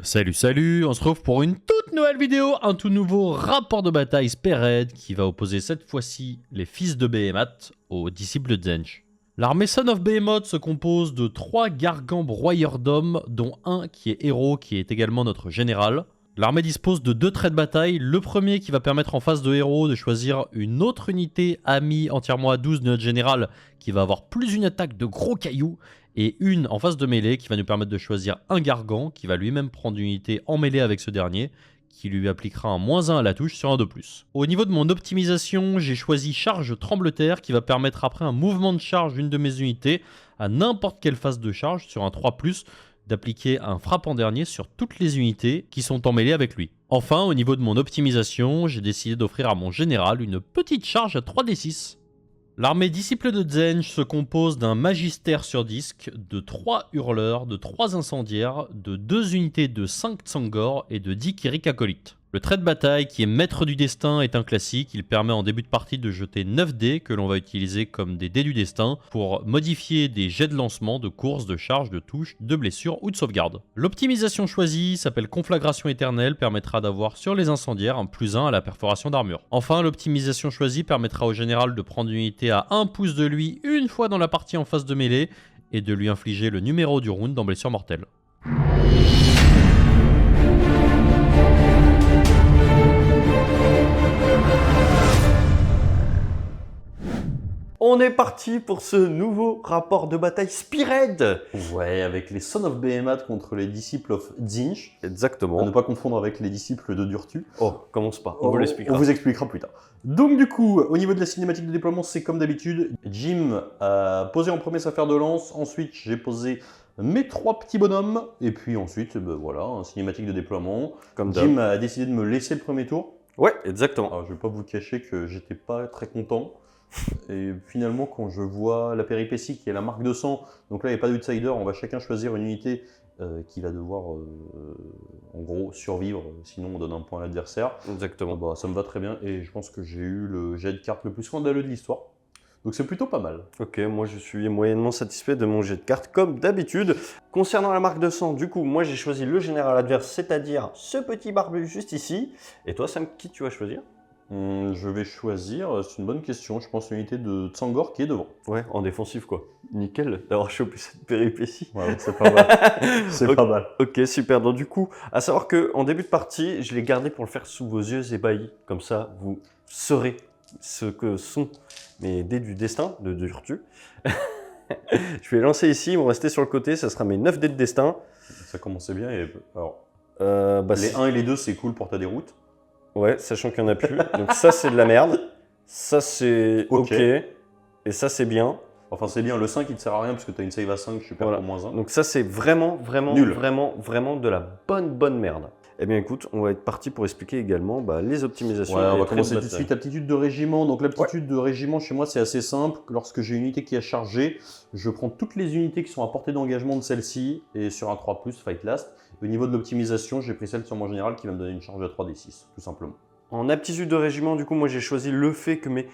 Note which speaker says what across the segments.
Speaker 1: Salut, on se retrouve pour une toute nouvelle vidéo, un tout nouveau rapport de bataille Spearhead qui va opposer cette fois-ci les fils de Behemoth aux disciples de Tzeentch. L'armée Son of Behemoth se compose de 3 gargants broyeurs d'hommes, dont un qui est héros, qui est également notre général. L'armée dispose de 2 traits de bataille, le premier qui va permettre en face de héros de choisir une autre unité amie entièrement à 12 de notre général qui va avoir plus une attaque de gros cailloux, et une en phase de mêlée qui va nous permettre de choisir un gargant qui va lui-même prendre une unité en mêlée avec ce dernier, qui lui appliquera un -1 à la touche sur un de plus. Au niveau de mon optimisation, j'ai choisi charge trembleterre qui va permettre après un mouvement de charge d'une de mes unités à n'importe quelle phase de charge sur un 3+, d'appliquer un frappant dernier sur toutes les unités qui sont en mêlée avec lui. Enfin, au niveau de mon optimisation, j'ai décidé d'offrir à mon général une petite charge à 3d6. L'armée disciple de Tzeentch se compose d'un magistère sur disque, de 3 hurleurs, de 3 incendiaires, de 2 unités de 5 Tsangor et de 10 Kirik acolytes. Le trait de bataille qui est maître du destin est un classique, il permet en début de partie de jeter 9 dés que l'on va utiliser comme des dés du destin pour modifier des jets de lancement, de course, de charge, de touche, de blessure ou de sauvegarde. L'optimisation choisie s'appelle conflagration éternelle, permettra d'avoir sur les incendiaires un +1 à la perforation d'armure. Enfin, l'optimisation choisie permettra au général de prendre une unité à 1 pouce de lui une fois dans la partie en phase de mêlée et de lui infliger le numéro du round dans blessure mortelle.
Speaker 2: On est parti pour ce nouveau rapport de bataille Spearhead.
Speaker 3: Ouais, avec les Son of Behemoth contre les disciples of Tzeentch.
Speaker 2: Exactement.
Speaker 3: À ne pas confondre avec les disciples de Durtu.
Speaker 2: Oh, commence pas, on vous l'expliquera.
Speaker 3: On vous expliquera plus tard. Donc du coup, au niveau de la cinématique de déploiement, c'est comme d'habitude. Jim a posé en premier sa fer de lance, ensuite j'ai posé mes 3 petits bonhommes, et puis ensuite, voilà, un cinématique de déploiement.
Speaker 2: Comme
Speaker 3: Jim a décidé de me laisser le premier tour.
Speaker 2: Ouais, exactement.
Speaker 3: Alors je vais pas vous cacher que j'étais pas très content. Et finalement, quand je vois la péripétie qui est la marque de sang, donc là il n'y a pas d'outsider, on va chacun choisir une unité qui va devoir en gros survivre, sinon on donne un point à l'adversaire.
Speaker 2: Exactement.
Speaker 3: Bah, ça me va très bien et je pense que j'ai eu le jet de cartes le plus scandaleux de l'histoire. Donc c'est plutôt pas mal.
Speaker 2: Ok, moi je suis moyennement satisfait de mon jet de cartes comme d'habitude. Concernant la marque de sang, du coup, moi j'ai choisi le général adverse, c'est-à-dire ce petit barbu juste ici. Et toi Sam, qui tu vas choisir?
Speaker 3: Je vais choisir, c'est une bonne question, je pense l'unité de Tsangor qui est devant.
Speaker 2: Ouais, en défensif quoi. Nickel d'avoir chopé cette péripétie.
Speaker 3: Ouais, c'est pas mal. C'est pas mal.
Speaker 2: Ok, super. Donc du coup, à savoir qu'en début de partie, je l'ai gardé pour le faire sous vos yeux ébahis. Comme ça, vous saurez ce que sont mes dés du destin de Durtu. Je vais lancer ici, ils vont rester sur le côté, ça sera mes 9 dés de destin.
Speaker 3: Ça commençait bien et alors,
Speaker 2: les
Speaker 3: 1 et les 2 c'est cool pour ta déroute.
Speaker 2: Ouais, sachant qu'il n'y en a plus. Donc ça, c'est de la merde. Ça, c'est ok. Et ça, c'est bien.
Speaker 3: Enfin, c'est bien. Le 5, il ne sert à rien parce que tu as une save à 5, je suis perds pour -1.
Speaker 2: Donc ça, c'est vraiment
Speaker 3: nul.
Speaker 2: Vraiment de la bonne merde. Eh bien, écoute, on va être parti pour expliquer également les optimisations.
Speaker 3: Ouais, on va commencer tout de suite. Aptitude de régiment. Donc l'aptitude de régiment, chez moi, c'est assez simple. Lorsque j'ai une unité qui est chargée, je prends toutes les unités qui sont à portée d'engagement de celle-ci et sur un 3+, fight last. Au niveau de l'optimisation, j'ai pris celle sur mon général qui va me donner une charge à 3d6, tout simplement.
Speaker 2: En aptitude de régiment, du coup, moi j'ai choisi le fait que mes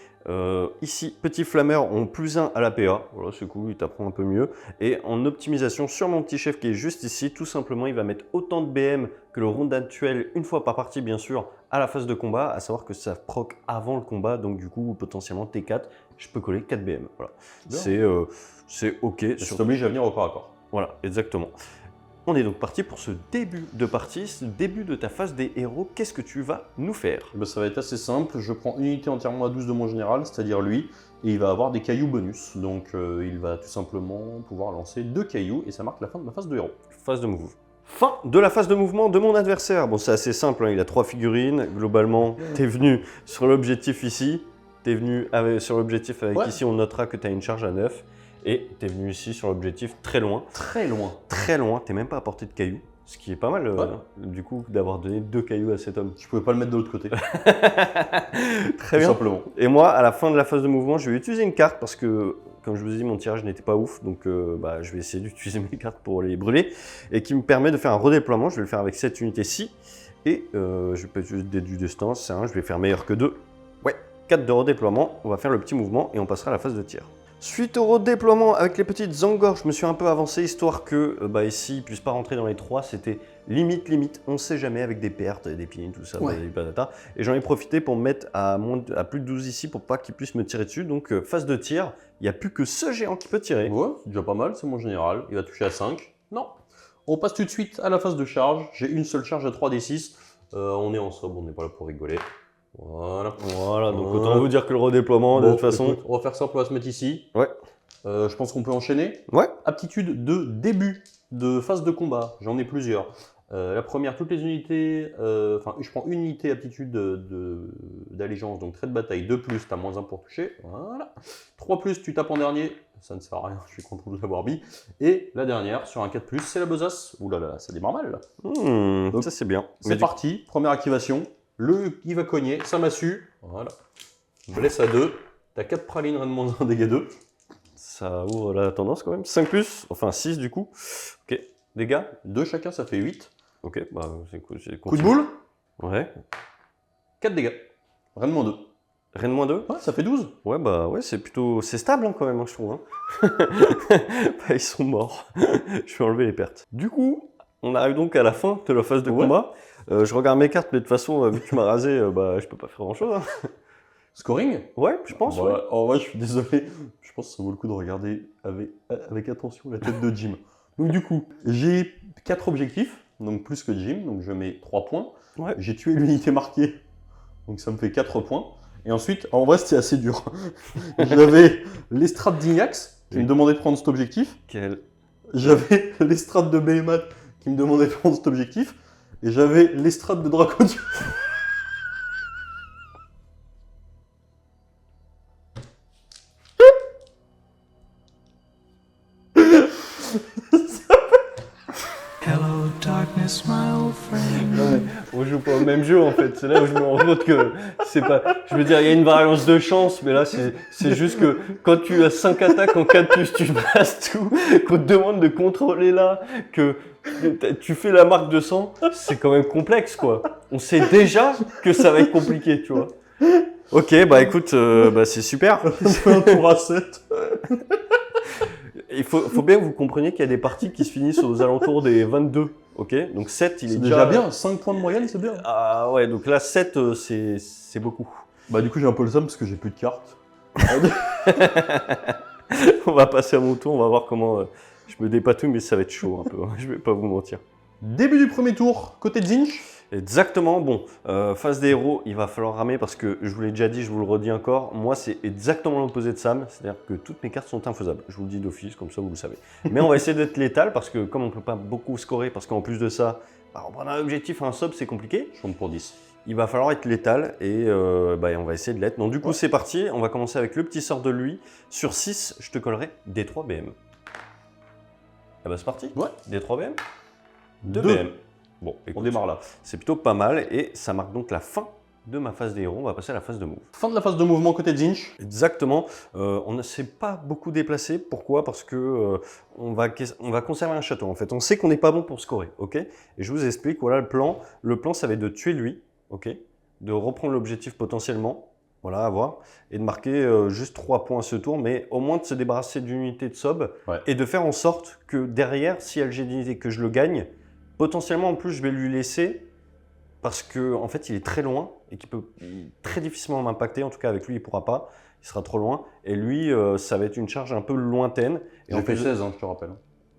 Speaker 2: ici petits flammeurs ont +1 à la PA. Voilà, c'est cool, il t'apprend un peu mieux. Et en optimisation, sur mon petit chef qui est juste ici, tout simplement, il va mettre autant de BM que le round actuel, une fois par partie, bien sûr, à la phase de combat. À savoir que ça proc avant le combat, donc du coup, potentiellement T4, je peux coller 4 BM. Voilà. C'est ok.
Speaker 3: Ça t'oblige à venir au corps à corps.
Speaker 2: Voilà, exactement. On est donc parti pour ce début de partie, ce début de ta phase des héros. Qu'est-ce que tu vas nous faire?
Speaker 3: Ça va être assez simple. Je prends une unité entièrement à 12 de mon général, c'est-à-dire lui, et il va avoir des cailloux bonus. Donc il va tout simplement pouvoir lancer 2 cailloux et ça marque la fin de ma phase de héros.
Speaker 2: Phase de move. Fin de la phase de mouvement de mon adversaire. Bon, c'est assez simple, hein, il a 3 figurines. Globalement, t'es venu sur l'objectif ici. T'es venu sur l'objectif avec ici, on notera que tu as une charge à 9. Et tu es venu ici sur l'objectif très loin.
Speaker 3: Très loin.
Speaker 2: Très loin, tu n'es même pas à portée de cailloux. Ce qui est pas mal, du coup, d'avoir donné 2 cailloux à cet homme.
Speaker 3: Je pouvais pas le mettre de l'autre côté.
Speaker 2: Très bien. Simplement. Et moi, à la fin de la phase de mouvement, je vais utiliser une carte parce que, comme je vous ai dit, mon tirage n'était pas ouf. Donc, je vais essayer d'utiliser mes cartes pour les brûler. Et qui me permet de faire un redéploiement. Je vais le faire avec cette unité-ci. Et je vais pas utiliser des du destin, c'est un, je vais faire meilleur que 2. Ouais, 4 de redéploiement. On va faire le petit mouvement et on passera à la phase de tir. Suite au redéploiement avec les petites engorges, je me suis un peu avancé histoire que ici, ils ne puissent pas rentrer dans les 3. C'était limite, on ne sait jamais avec des pertes, des pines, tout ça,
Speaker 3: Ouais.
Speaker 2: des patata. Et j'en ai profité pour me mettre à plus de 12 ici pour pas qu'ils puissent me tirer dessus. Donc phase de tir, il n'y a plus que ce géant qui peut tirer.
Speaker 3: Ouais, c'est déjà pas mal, c'est mon général. Il va toucher à 5. Non. On passe tout de suite à la phase de charge. J'ai une seule charge à 3d6. On est en sobre, on n'est pas là pour rigoler. Voilà.
Speaker 2: Voilà, donc autant vous dire que le redéploiement, de
Speaker 3: Bon,
Speaker 2: toute façon...
Speaker 3: écoute, on va faire simple, on va se mettre ici.
Speaker 2: Ouais.
Speaker 3: Je pense qu'on peut enchaîner.
Speaker 2: Ouais.
Speaker 3: Aptitude de début de phase de combat. J'en ai plusieurs. La première, toutes les unités... Enfin, je prends une unité aptitude d'allégeance, donc trait de bataille. 2+, t'as -1 pour toucher. Voilà. 3+, tu tapes en dernier. Ça ne sert à rien, je suis content de l'avoir mis. Et la dernière, sur un 4+, c'est la besace. Ouh là là, ça démarre mal là. Donc,
Speaker 2: ça c'est bien.
Speaker 3: C'est parti, première activation. Il va cogner, sa massue. Voilà. Blesse à 2. T'as 4 pralines, rien de moins 1, dégâts 2.
Speaker 2: Ça ouvre la tendance quand même. 5+, enfin 6 du coup. Ok, dégâts.
Speaker 3: 2 chacun, ça fait 8.
Speaker 2: Ok, bah c'est cool.
Speaker 3: Coup de boule,
Speaker 2: Ouais.
Speaker 3: 4 dégâts. Rien de moins 2.
Speaker 2: Rien de moins 2.
Speaker 3: Ouais, ça fait 12.
Speaker 2: Ouais, bah ouais, c'est plutôt... C'est stable hein, quand même, hein, je trouve. Hein. Bah, ils sont morts. Je vais enlever les pertes. Du coup, on arrive donc à la fin de la phase de combat. Je regarde mes cartes, mais de toute façon, vu que tu m'as rasé, je peux pas faire grand chose. Hein.
Speaker 3: Scoring.
Speaker 2: Ouais, je pense. Ouais.
Speaker 3: En vrai, je suis désolé. Je pense que ça vaut le coup de regarder avec attention la tête de Jim. Donc du coup, j'ai 4 objectifs, donc plus que Jim, donc je mets 3 points.
Speaker 2: Ouais.
Speaker 3: J'ai tué l'unité marquée, donc ça me fait 4 points. Et ensuite, en vrai, c'était assez dur. J'avais l'estrade d'Ignax qui me demandait de prendre cet objectif. J'avais l'estrade de Behemoth qui me demandait de prendre cet objectif. Et j'avais l'estrade de Draconium.
Speaker 4: Hello, darkness, my old friend.
Speaker 2: Non mais on joue pas au même jeu en fait, c'est là où je me rends compte que c'est pas... Je veux dire, il y a une variance de chance, mais là c'est juste que quand tu as 5 attaques en 4+, tu passes tout, qu'on te demande de contrôler là, que tu fais la marque de sang, c'est quand même complexe quoi. On sait déjà que ça va être compliqué, tu vois. Ok, bah écoute, c'est super.
Speaker 3: Ça fait un tour à 7.
Speaker 2: Il faut bien que vous compreniez qu'il y a des parties qui se finissent aux alentours des 22, ok? Donc 7, il est
Speaker 3: C'est déjà bien, 5 points de moyenne, c'est bien.
Speaker 2: Ah ouais, donc là 7, c'est beaucoup.
Speaker 3: Bah du coup, j'ai un peu le seum parce que j'ai plus de cartes.
Speaker 2: On va passer à mon tour, on va voir comment je me dépatouille, mais ça va être chaud un peu, hein, je vais pas vous mentir.
Speaker 3: Début du premier tour, côté de Zinch.
Speaker 2: Exactement, bon, phase des héros, il va falloir ramer parce que je vous l'ai déjà dit, je vous le redis encore, moi c'est exactement l'opposé de Sam, c'est-à-dire que toutes mes cartes sont infaisables, je vous le dis d'office, comme ça vous le savez. Mais on va essayer d'être létal parce que comme on peut pas beaucoup scorer, parce qu'en plus de ça, reprendre un objectif, un sub, c'est compliqué.
Speaker 3: Je compte pour 10.
Speaker 2: Il va falloir être létal et on va essayer de l'être. Donc du coup c'est parti, on va commencer avec le petit sort de lui. Sur 6, je te collerai D3 BM. Ah bah c'est parti.
Speaker 3: Ouais.
Speaker 2: D3 BM. 2
Speaker 3: Deux.
Speaker 2: BM. Bon, écoute,
Speaker 3: On démarre là.
Speaker 2: c'est plutôt pas mal et ça marque donc la fin de ma phase des héros. On va passer à la phase de move.
Speaker 3: Fin de la phase de mouvement côté de Zinch.
Speaker 2: Exactement. On ne s'est pas beaucoup déplacé. Pourquoi? Parce que on va conserver un château en fait. On sait qu'on n'est pas bon pour scorer, ok? Et je vous explique, voilà le plan. Le plan, ça va être de tuer lui, ok? De reprendre l'objectif potentiellement, voilà, à voir, et de marquer juste 3 points ce tour, mais au moins de se débarrasser d'une unité de sob et de faire en sorte que derrière, si elle j'ai d'unité que je le gagne, potentiellement en plus je vais lui laisser parce que en fait il est très loin et qu'il peut très difficilement m'impacter, en tout cas avec lui il pourra pas, il sera trop loin, et lui ça va être une charge un peu lointaine. Et
Speaker 3: J'ai
Speaker 2: en
Speaker 3: fait
Speaker 2: plus,
Speaker 3: 16, hein, je te rappelle.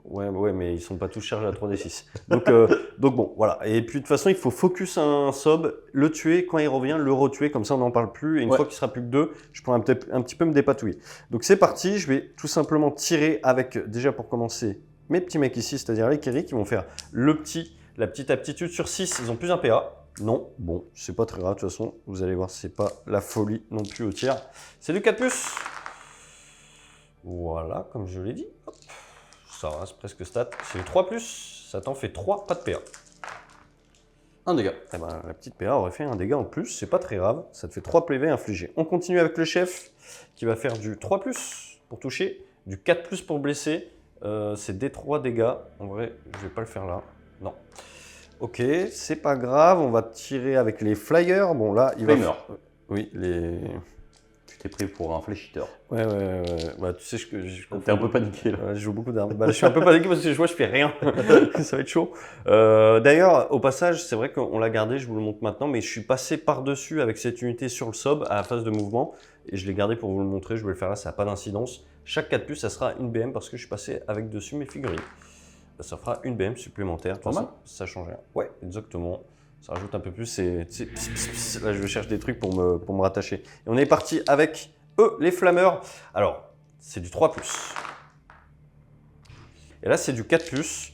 Speaker 2: Ouais, mais ils sont pas tous chargés à 3d6. Donc bon, voilà. Et puis de toute façon, il faut focus un sob, le tuer, quand il revient, le retuer, comme ça on n'en parle plus. Et une fois qu'il sera plus que 2, je pourrai peut-être un petit peu me dépatouiller. Donc c'est parti, je vais tout simplement tirer avec, déjà pour commencer, mes petits mecs ici, c'est-à-dire les Kerry, qui vont faire la petite aptitude sur 6. Ils ont plus un PA. Non, bon, c'est pas très grave, de toute façon, vous allez voir, c'est pas la folie non plus au tiers. C'est du 4+. Voilà, comme je l'ai dit. Hop. Ça va, c'est presque stat. C'est 3+, ça t'en fait 3, pas de PA.
Speaker 3: Un dégât.
Speaker 2: Eh ben, la petite PA aurait fait un dégât en plus, c'est pas très grave, ça te fait 3 PV infligés. On continue avec le chef, qui va faire du 3+, pour toucher, du 4+, pour blesser. C'est D3 dégâts, en vrai, je vais pas le faire là, non. Ok, c'est pas grave, on va tirer avec les flyers. Bon là, il va...
Speaker 3: Flamer.
Speaker 2: Oui, les...
Speaker 3: t'es pris pour un fléchiteur.
Speaker 2: Ouais. Bah, tu sais,
Speaker 3: T'es un peu paniqué là.
Speaker 2: Ouais, je joue beaucoup d'armes. Bah, je suis un peu paniqué parce que je vois, je fais rien. Ça va être chaud. D'ailleurs, au passage, c'est vrai qu'on l'a gardé, je vous le montre maintenant, mais je suis passé par-dessus avec cette unité sur le sob à la phase de mouvement et je l'ai gardé pour vous le montrer. Je vais le faire là, ça n'a pas d'incidence. Chaque 4 puces, ça sera une BM parce que je suis passé avec dessus mes figurines. Bah, ça fera une BM supplémentaire. De toute façon, ça change rien. Ouais, exactement. Ça rajoute un peu plus. Là, je cherche des trucs pour me rattacher. Et on est parti avec les flammeurs. Alors, c'est du 3+. Et là, c'est du 4+.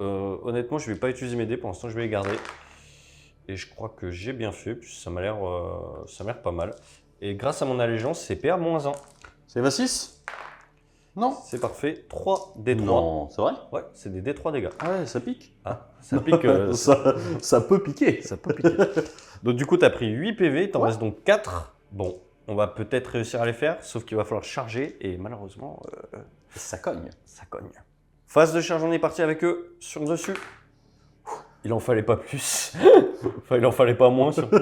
Speaker 2: Honnêtement, je ne vais pas utiliser mes dés. Pour l'instant, je vais les garder. Et je crois que j'ai bien fait. Puis ça m'a l'air pas mal. Et grâce à mon allégeance, c'est PR-1.
Speaker 3: C'est Eva6? Non.
Speaker 2: C'est parfait. 3 D3.
Speaker 3: Non, c'est vrai?
Speaker 2: Ouais, c'est des D3 dégâts.
Speaker 3: Ah ouais, ça pique.
Speaker 2: Ah, ça pique.
Speaker 3: ça peut piquer.
Speaker 2: Ça peut piquer. Donc du coup, tu as pris 8 PV, il t'en reste donc 4. Bon, on va peut-être réussir à les faire, sauf qu'il va falloir charger et malheureusement,
Speaker 3: Ça cogne.
Speaker 2: ça cogne. Phase de charge, on est parti avec eux, sur le dessus. Il en fallait pas plus. Enfin, il en fallait pas moins surtout.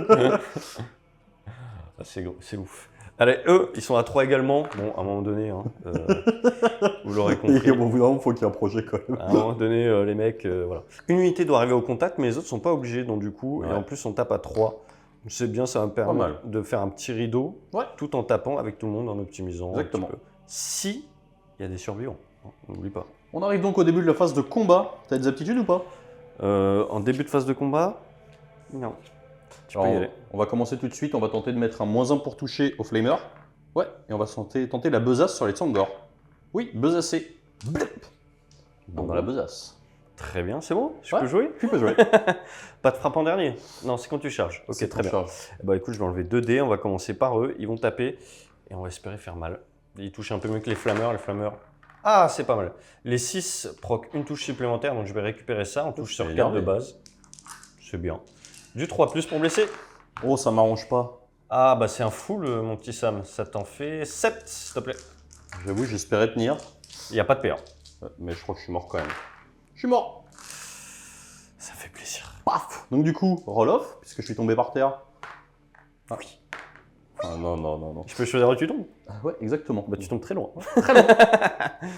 Speaker 2: C'est ouf. Allez, eux, ils sont à 3 également. Bon, à un moment donné, hein, vous l'aurez compris.
Speaker 3: Et au bout d'un moment, il faut qu'il y ait un projet quand même.
Speaker 2: À un moment donné, les mecs, voilà. Une unité doit arriver au contact, mais les autres sont pas obligés. Donc du coup, et en plus, on tape à 3. C'est bien, ça va me permettre de faire un petit rideau, tout en tapant avec tout le monde, en optimisant.
Speaker 3: Exactement.
Speaker 2: Un petit peu. Si il y a des survivants, n'oublie pas.
Speaker 3: On arrive donc au début de la phase de combat. T'as des aptitudes ou pas?
Speaker 2: En début de phase de combat, non. Tu peux y aller.
Speaker 3: On va commencer tout de suite. On va tenter de mettre un -1 pour toucher au flamer. Ouais. Et on va tenter la besace sur les Tsangor. Oui, besacer. Blip.
Speaker 2: Bon,
Speaker 3: Dans la besace.
Speaker 2: Très bien, c'est bon. Je peux jouer.
Speaker 3: Tu peux jouer.
Speaker 2: Pas de frappe en dernier. Non, c'est quand tu charges. Ok, très bien. Bah écoute, je vais enlever 2 dés. On va commencer par eux. Ils vont taper et on va espérer faire mal. Ils touchent un peu mieux que les flammeurs. Les flammeurs. Ah, c'est pas mal. Les 6 proc une touche supplémentaire, donc je vais récupérer ça. On touche sur 4 de base. C'est bien. Du 3+ pour blesser.
Speaker 3: Oh, ça m'arrange pas.
Speaker 2: Ah, bah c'est un full, mon petit Sam. Ça t'en fait 7, s'il te plaît.
Speaker 3: J'avoue, j'espérais tenir.
Speaker 2: Il n'y a pas de PA.
Speaker 3: Mais je crois que je suis mort quand même. Je suis mort.
Speaker 2: Ça fait plaisir.
Speaker 3: Paf. Donc du coup, roll off, puisque je suis tombé par terre.
Speaker 2: Ah oui.
Speaker 3: Ah, non.
Speaker 2: Je peux choisir où tu tombes.
Speaker 3: Ouais, exactement.
Speaker 2: Bah tu tombes très loin.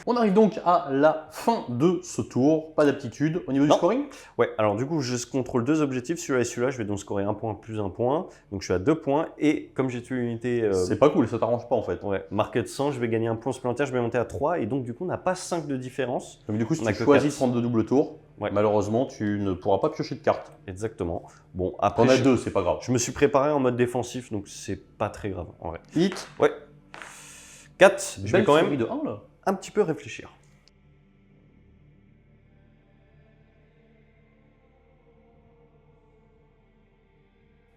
Speaker 3: On arrive donc à la fin de ce tour. Pas d'aptitude. Au niveau du scoring?
Speaker 2: Ouais, alors du coup, je contrôle 2 objectifs, celui-là et celui-là. Je vais donc scorer 1 point plus 1 point. Donc je suis à 2 points. Et comme j'ai tué l'unité.
Speaker 3: C'est pas cool, ça t'arrange pas en fait.
Speaker 2: Ouais, marqué de 100, je vais gagner 1 point supplémentaire, je vais monter à 3. Et donc du coup, on n'a pas 5 de différence.
Speaker 3: Donc du coup, si
Speaker 2: On a
Speaker 3: tu
Speaker 2: que
Speaker 3: choisis
Speaker 2: 4.
Speaker 3: de prendre de double tour,
Speaker 2: Ouais.
Speaker 3: malheureusement, tu ne pourras pas piocher de cartes.
Speaker 2: Exactement. Bon, après.
Speaker 3: On a 2, c'est pas grave.
Speaker 2: Je me suis préparé en mode défensif, donc c'est pas très grave en vrai.
Speaker 3: Hit.
Speaker 2: Ouais. 4, je vais quand même
Speaker 3: de 1 là.
Speaker 2: un petit peu réfléchir.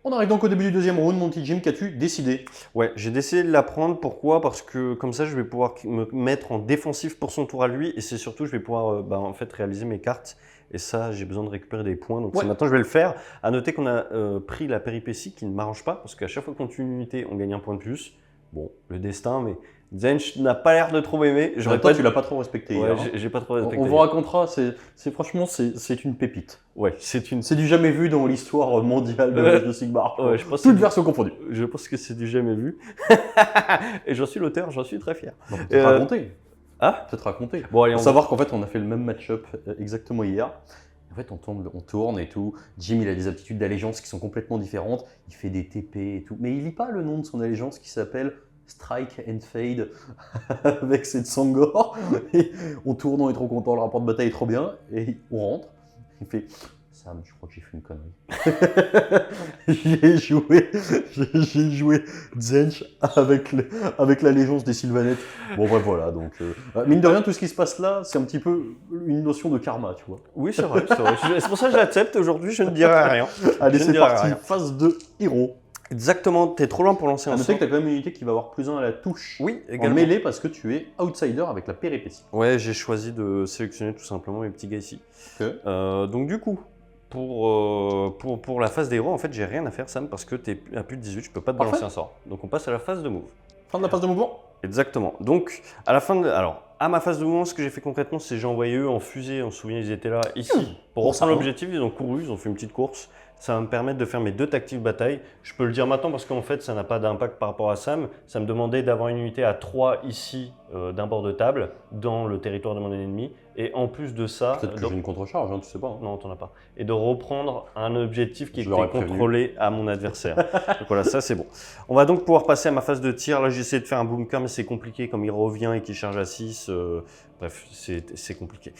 Speaker 3: On arrive donc au début du deuxième round, mon petit Jim, qu'as-tu décidé?
Speaker 2: Ouais, j'ai décidé de la prendre. Pourquoi? Parce que comme ça, je vais pouvoir me mettre en défensif pour son tour à lui. Et c'est surtout, je vais pouvoir en fait réaliser mes cartes. Et ça, j'ai besoin de récupérer des points. Donc maintenant, je vais le faire. À noter qu'on a pris la péripétie qui ne m'arrange pas. Parce qu'à chaque fois qu'on tue une unité, on gagne un point de plus. Bon, le destin, mais Zench n'a pas l'air de trop aimer.
Speaker 3: Toi, tu l'as pas trop respecté.
Speaker 2: Ouais,
Speaker 3: hier, hein.
Speaker 2: j'ai pas trop respecté.
Speaker 3: On vous racontera, franchement, c'est une pépite.
Speaker 2: Ouais, c'est
Speaker 3: du jamais vu dans l'histoire mondiale de l'âge de Sigmar.
Speaker 2: Ouais, je pense
Speaker 3: Toutes versions confondues.
Speaker 2: Je pense que c'est du jamais vu. Et j'en suis l'auteur, j'en suis très fier.
Speaker 3: Peut-être raconter.
Speaker 2: Ah,
Speaker 3: peut-être raconter.
Speaker 2: Bon, allez,
Speaker 3: Faut savoir qu'en fait, on a fait le même match-up exactement hier. En fait, on tourne et tout. Jim, il a des aptitudes d'allégeance qui sont complètement différentes. Il fait des TP et tout. Mais il lit pas le nom de son allégeance qui s'appelle Strike and Fade avec ses Tsangor. Et on tourne, on est trop content, le rapport de bataille est trop bien. Et on rentre. Il fait Sam, je crois que j'ai fait une connerie. j'ai joué Zench avec l'allégeance des Sylvanettes. Bon, bref, voilà. Donc, mine de rien, tout ce qui se passe là, c'est un petit peu une notion de karma, tu vois.
Speaker 2: Oui, c'est vrai. C'est pour ça que je l'accepte. Aujourd'hui, je ne dirai rien.
Speaker 3: Allez, c'est parti. Phase de héros.
Speaker 2: Exactement, t'es trop loin pour lancer un
Speaker 3: sort.
Speaker 2: sort.
Speaker 3: Tu sais que t'as quand même une unité qui va avoir +1 à la touche.
Speaker 2: Oui, également.
Speaker 3: En mêlée parce que tu es outsider avec la péripétie.
Speaker 2: Ouais, j'ai choisi de sélectionner tout simplement mes petits gars ici.
Speaker 3: Okay.
Speaker 2: Donc du coup, pour la phase des héros, en fait, j'ai rien à faire, Sam, parce que t'es à plus de 18, je peux pas te balancer un sort. Donc on passe à la phase de move.
Speaker 3: Fin de la phase de mouvement.
Speaker 2: Exactement. Donc, à la fin de... Alors, à ma phase de mouvement, ce que j'ai fait concrètement, c'est j'ai envoyé eux en fusée. On se souvient, ils étaient là, ici. Pour reprendre l'objectif, ils ont couru, ils ont fait une petite course. Ça va me permettre de faire mes 2 tactiques bataille. Je peux le dire maintenant parce qu'en fait, ça n'a pas d'impact par rapport à Sam. Ça me demandait d'avoir une unité à 3 ici d'un bord de table dans le territoire de mon ennemi. Et en plus de ça...
Speaker 3: Peut-être que j'ai une contre-charge, hein, tu sais pas. Hein.
Speaker 2: Non, t'en as pas. Et de reprendre un objectif qui
Speaker 3: Je
Speaker 2: était
Speaker 3: l'aurais prévenu.
Speaker 2: contrôlé à mon adversaire. Donc voilà, ça c'est bon. On va donc pouvoir passer à ma phase de tir. Là, j'essaie de faire un bunker, mais c'est compliqué comme il revient et qu'il charge à 6. Bref, c'est compliqué.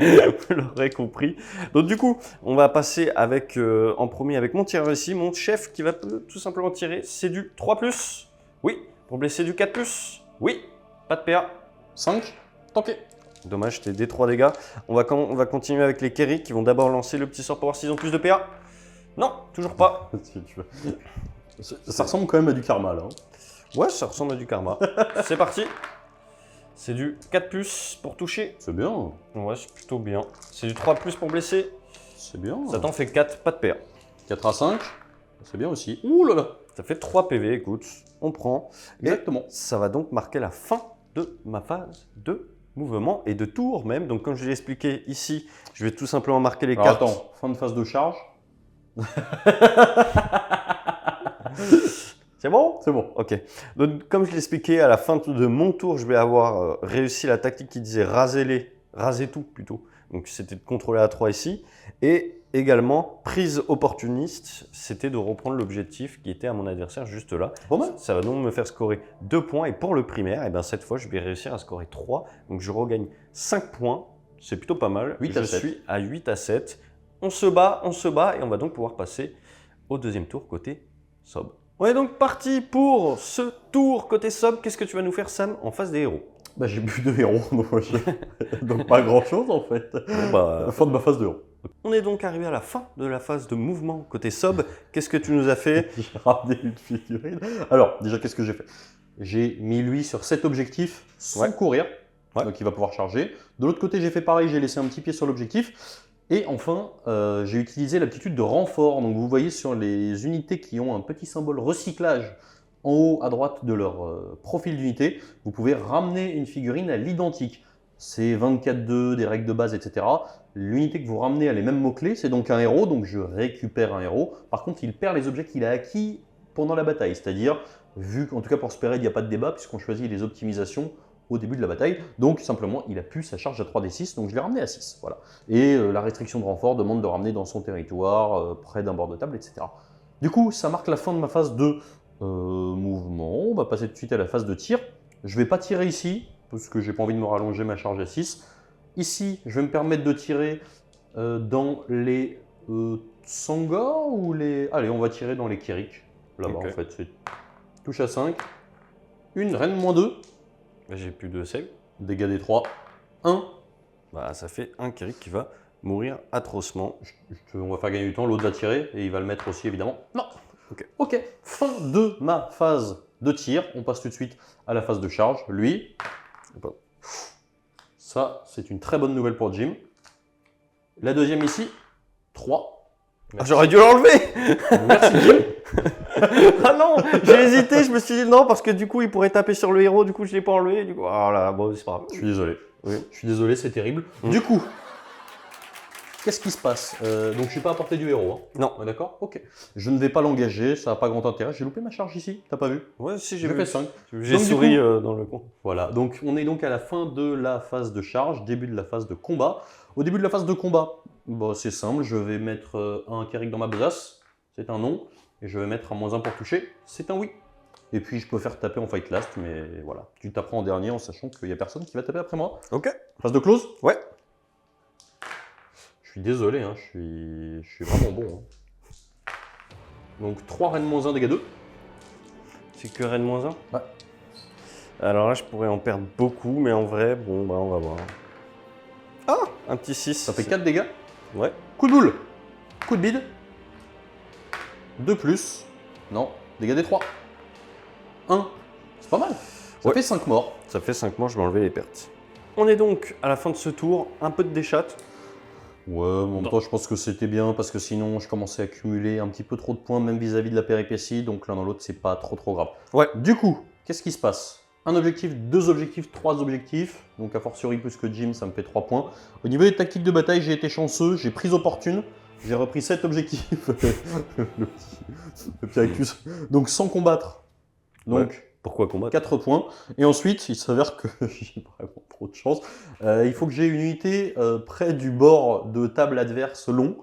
Speaker 2: Vous l'aurez compris. Donc du coup, on va passer avec, en premier avec mon tireur ici, mon chef qui va tout simplement tirer. C'est du 3+. Oui. Pour blesser du 4+. Oui. Pas de PA.
Speaker 3: 5, tanké.
Speaker 2: Dommage, c'était des 3 dégâts. On va continuer avec les Kerry qui vont d'abord lancer le petit sort pour voir s'ils ont plus de PA. Non, toujours pas.
Speaker 3: Si tu veux. Ça ressemble quand même à du karma là. Hein.
Speaker 2: Ouais, ça ressemble à du karma. C'est parti. C'est du 4+ pour toucher.
Speaker 3: C'est bien.
Speaker 2: Ouais, c'est plutôt bien. C'est du 3+ pour blesser.
Speaker 3: C'est bien.
Speaker 2: Ça t'en fait 4, pas de PA.
Speaker 3: 4 à 5. C'est bien aussi. Ouh là là.
Speaker 2: Ça fait 3 PV, écoute. On prend.
Speaker 3: Exactement.
Speaker 2: Et ça va donc marquer la fin de ma phase de mouvement et de tour même. Donc comme je l'ai expliqué ici, je vais tout simplement marquer les
Speaker 3: Alors
Speaker 2: cartes.
Speaker 3: attends, fin de phase de charge.
Speaker 2: C'est bon?
Speaker 3: C'est bon.
Speaker 2: Ok. Donc comme je l'ai expliqué, à la fin de mon tour, je vais avoir réussi la tactique qui disait raser tout plutôt. Donc c'était de contrôler à 3 ici. Et également, prise opportuniste, c'était de reprendre l'objectif qui était à mon adversaire juste là.
Speaker 3: Pas mal.
Speaker 2: Ça va donc me faire scorer 2 points. Et pour le primaire, et ben cette fois, je vais réussir à scorer 3. Donc je regagne 5 points. C'est plutôt pas mal.
Speaker 3: 8 à 7.
Speaker 2: Je suis à 8 à 7. On se bat. Et on va donc pouvoir passer au deuxième tour côté Sob. On est donc parti pour ce tour côté Sob. Qu'est-ce que tu vas nous faire, Sam, en face des héros?
Speaker 3: Bah j'ai plus de héros, donc pas grand chose en fait.
Speaker 2: Bon, bah,
Speaker 3: Fin de ma phase de héros.
Speaker 2: on est donc arrivé à la fin de la phase de mouvement côté Sob. Qu'est-ce que tu nous as fait?
Speaker 3: J'ai ramené une figurine. Alors, déjà, qu'est-ce que j'ai fait? J'ai mis lui sur cet objectif sans courir, donc il va pouvoir charger. De l'autre côté, j'ai fait pareil, j'ai laissé un petit pied sur l'objectif. Et enfin, j'ai utilisé l'aptitude de renfort. Donc vous voyez sur les unités qui ont un petit symbole recyclage en haut à droite de leur profil d'unité, vous pouvez ramener une figurine à l'identique. C'est 24-2, des règles de base, etc. L'unité que vous ramenez a les mêmes mots-clés, c'est donc un héros, donc je récupère un héros. Par contre, il perd les objets qu'il a acquis pendant la bataille, c'est-à-dire, vu qu'en tout cas pour Spearhead, il n'y a pas de débat, puisqu'on choisit les optimisations au début de la bataille. Donc simplement, il a pu sa charge à 3d6, donc je l'ai ramené à 6. Voilà. Et la restriction de renfort demande de ramener dans son territoire, près d'un bord de table, etc. Du coup, ça marque la fin de ma phase de mouvement. On va passer tout de suite à la phase de tir. Je ne vais pas tirer ici, parce que j'ai pas envie de me rallonger ma charge à 6. Ici, je vais me permettre de tirer dans les Sangor ou les... Allez, on va tirer dans les Kirik. Là-bas,
Speaker 2: Ok.
Speaker 3: en fait, c'est touche à 5. Une reine -2.
Speaker 2: J'ai plus de save.
Speaker 3: Dégâts des 3. 1.
Speaker 2: Bah, ça fait un Kerry qui va mourir atrocement.
Speaker 3: On va faire gagner du temps. L'autre va tirer et il va le mettre aussi, évidemment. Non.
Speaker 2: Ok.
Speaker 3: Ok. Fin de ma phase de tir. On passe tout de suite à la phase de charge. Lui. Ça, c'est une très bonne nouvelle pour Jim. La deuxième ici. 3.
Speaker 2: Ah, j'aurais dû l'enlever.
Speaker 3: Merci Jim.
Speaker 2: Ah non, j'ai hésité, je me suis dit non, parce que du coup, il pourrait taper sur le héros, du coup, je l'ai pas enlevé. Du coup, ah là, bon, c'est pas grave.
Speaker 3: Je suis désolé.
Speaker 2: Oui.
Speaker 3: Je suis désolé, c'est terrible. Du coup, qu'est-ce qui se passe? Donc, je ne suis pas à portée du héros. Hein.
Speaker 2: Non.
Speaker 3: On est d'accord? Ok. Je ne vais pas l'engager, ça n'a pas grand intérêt. J'ai loupé ma charge ici, t'as pas vu?
Speaker 2: Ouais, si,
Speaker 3: J'ai
Speaker 2: j'ai
Speaker 3: fait
Speaker 2: vu.
Speaker 3: 5.
Speaker 2: J'ai
Speaker 3: Donc, du
Speaker 2: souri
Speaker 3: coup-
Speaker 2: dans le coin.
Speaker 3: Voilà, donc on est donc à la fin de la phase de charge, début de la phase de combat. Au début de la phase de combat, bon, c'est simple, je vais mettre un Kerrick dans ma besace, c'est un non, et je vais mettre un -1 pour toucher, c'est un oui. Et puis je peux faire taper en fight last, mais voilà, tu taperas en dernier en sachant qu'il n'y a personne qui va taper après moi.
Speaker 2: Ok.
Speaker 3: Phase de close?
Speaker 2: Ouais.
Speaker 3: Je suis désolé, hein, je suis vraiment bon. Hein. Donc 3 reine -1, dégâts 2.
Speaker 2: C'est que reine -1?
Speaker 3: Ouais.
Speaker 2: Alors là, je pourrais en perdre beaucoup, mais en vrai, bon, bah, on va voir. Ah, un petit 6.
Speaker 3: Ça fait 4 dégâts.
Speaker 2: Ouais.
Speaker 3: Coup de boule, coup de bide, 2 plus, non, dégâts des 3, 1, c'est pas mal, ça
Speaker 2: Ouais.
Speaker 3: fait 5 morts.
Speaker 2: Ça fait 5 mois, je vais enlever les pertes. On est donc à la fin de ce tour, un peu de déchatte.
Speaker 3: Ouais, en même temps je pense que c'était bien parce que sinon je commençais à accumuler un petit peu trop de points même vis-à-vis de la péripétie, donc l'un dans l'autre c'est pas trop grave.
Speaker 2: Ouais.
Speaker 3: Du coup, qu'est-ce qui se passe? Un objectif, 2 objectifs, 3 objectifs, donc a fortiori plus que Jim ça me fait 3 points. Au niveau des tactiques de bataille j'ai été chanceux, j'ai prise opportune, j'ai repris 7 objectifs. le petit Actus. Donc sans combattre. Donc
Speaker 2: Ouais. Pourquoi combattre?
Speaker 3: 4 points. Et ensuite, il s'avère que j'ai vraiment trop de chance. Il faut que j'ai une unité près du bord de table adverse long.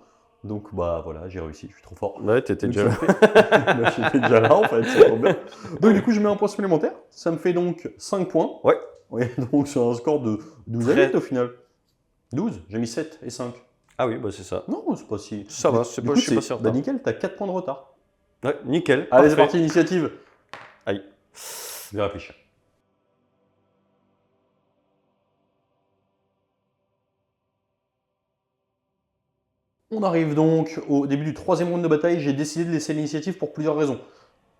Speaker 3: Donc bah voilà, j'ai réussi, je suis trop fort.
Speaker 2: Ouais, t'étais
Speaker 3: Donc,
Speaker 2: déjà
Speaker 3: ça
Speaker 2: là.
Speaker 3: me fait- Bah, j'étais déjà là en fait, c'est trop bien. Donc du coup, je mets un point supplémentaire. Ça me fait donc 5 points.
Speaker 2: Ouais.
Speaker 3: Ouais, donc sur un score de 12 à
Speaker 2: Très-
Speaker 3: 8 au final. 12, j'ai mis 7 et 5.
Speaker 2: Ah oui, bah c'est ça.
Speaker 3: Non, c'est pas si.
Speaker 2: Ça va, c'est
Speaker 3: Du
Speaker 2: pas,
Speaker 3: coup,
Speaker 2: je suis pas certain.
Speaker 3: Bah nickel, t'as 4 points de retard.
Speaker 2: Ouais, nickel.
Speaker 3: Allez, c'est
Speaker 2: parfait.
Speaker 3: parti, initiative.
Speaker 2: Aïe.
Speaker 3: Je vais réfléchir. On arrive donc au début du 3e round de bataille. J'ai décidé de laisser l'initiative pour plusieurs raisons.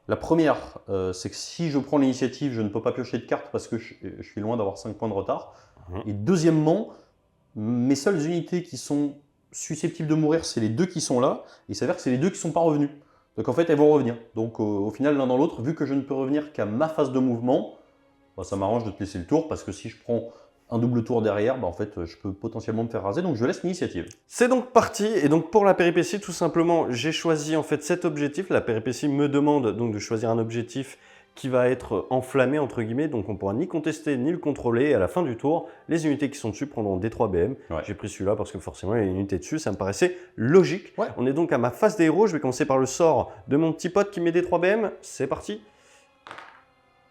Speaker 3: La première, c'est que si je prends l'initiative, je ne peux pas piocher de cartes parce que je suis loin d'avoir 5 points de retard.
Speaker 2: Mhm.
Speaker 3: Et deuxièmement, mes seules unités qui sont susceptibles de mourir, c'est les 2 qui sont là. Il s'avère que c'est les 2 qui ne sont pas revenus. Donc en fait, elles vont revenir. Donc au final, l'un dans l'autre, vu que je ne peux revenir qu'à ma phase de mouvement, bah, ça m'arrange de te laisser le tour parce que si je prends un double tour derrière, bah, en fait, je peux potentiellement me faire raser. Donc je laisse l'initiative.
Speaker 2: C'est donc parti, et donc pour la péripétie, tout simplement, j'ai choisi en fait cet objectif. La péripétie me demande donc de choisir un objectif qui va être enflammé, entre guillemets, donc on pourra ni contester ni le contrôler. Et à la fin du tour, les unités qui sont dessus prendront des 3 BM.
Speaker 3: Ouais.
Speaker 2: J'ai pris celui-là parce que forcément il y a une unité dessus, ça me paraissait logique.
Speaker 3: Ouais.
Speaker 2: On est donc à ma phase des héros, je vais commencer par le sort de mon petit pote qui met des 3 BM, c'est parti.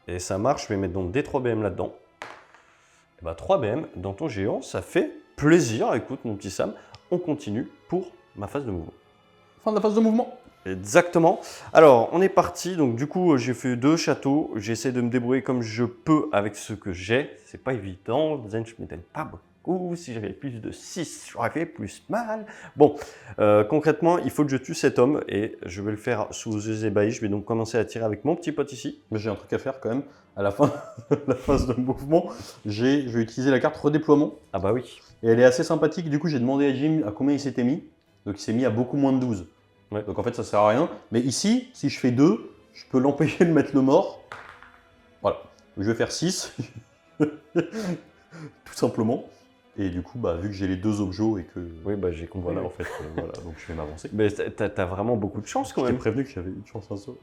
Speaker 2: Et ça marche, je vais mettre donc des 3 BM là-dedans. Et bah 3 BM dans ton géant, ça fait plaisir. Écoute mon petit Sam, on continue pour ma phase de mouvement.
Speaker 3: Fin de la phase de mouvement.
Speaker 2: Exactement. Alors, on est parti. Donc, du coup, j'ai fait 2 châteaux. J'essaie de me débrouiller comme je peux avec ce que j'ai. C'est pas évident. Zen, je ne m'étonne pas beaucoup. Si j'avais plus de 6, j'aurais fait plus mal. Bon, concrètement, il faut que je tue cet homme et je vais le faire sous yeux ébahis. Je vais donc commencer à tirer avec mon petit pote ici.
Speaker 3: Mais j'ai un truc à faire quand même. À la fin de la phase de mouvement, je vais utiliser la carte redéploiement.
Speaker 2: Ah bah oui.
Speaker 3: Et elle est assez sympathique. Du coup, j'ai demandé à Jim à combien il s'était mis. Donc, il s'est mis à beaucoup moins de 12.
Speaker 2: Ouais.
Speaker 3: Donc, en fait, ça sert à rien. Mais ici, si je fais 2, je peux l'empêcher de mettre le mort. Voilà. Je vais faire 6. Tout simplement. Et du coup, bah, vu que j'ai les 2 objets et que.
Speaker 2: Oui, bah j'ai compris.
Speaker 3: Voilà, en fait, voilà. Donc, je vais m'avancer.
Speaker 2: Mais t'as vraiment beaucoup de chance quand
Speaker 3: Je t'ai
Speaker 2: même.
Speaker 3: prévenu que j'avais une chance insolite.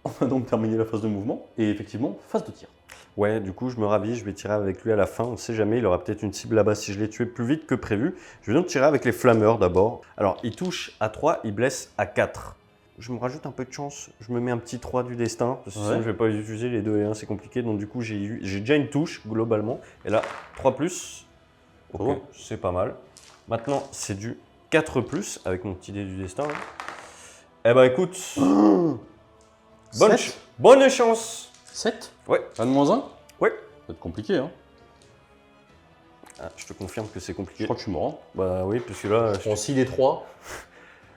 Speaker 3: On a donc terminé la phase de mouvement. Et effectivement, phase de tir.
Speaker 2: Ouais, du coup, je me ravis, je vais tirer avec lui à la fin. On ne sait jamais, il aura peut-être une cible là-bas si je l'ai tué plus vite que prévu. Je vais donc tirer avec les flammeurs d'abord. Alors, il touche à 3, il blesse à 4. Je me rajoute un peu de chance, je me mets un petit 3 du destin. Parce que sinon, je ne vais pas utiliser les 2 et 1, c'est compliqué. Donc, du coup, j'ai déjà une touche globalement. Et là, 3 plus. Ok,
Speaker 3: Oh.
Speaker 2: c'est pas mal. Maintenant, c'est du 4 plus avec mon petit dé du destin. Là. Eh ben, écoute, bonne chance.
Speaker 3: 7
Speaker 2: Ouais.
Speaker 3: Un de moins 1
Speaker 2: Ouais.
Speaker 3: Ça va être compliqué, hein.
Speaker 2: Ah, je te confirme que c'est
Speaker 3: Je
Speaker 2: compliqué.
Speaker 3: crois que je suis mort.
Speaker 2: Bah oui, parce que là,
Speaker 3: Je prends aussi les 3.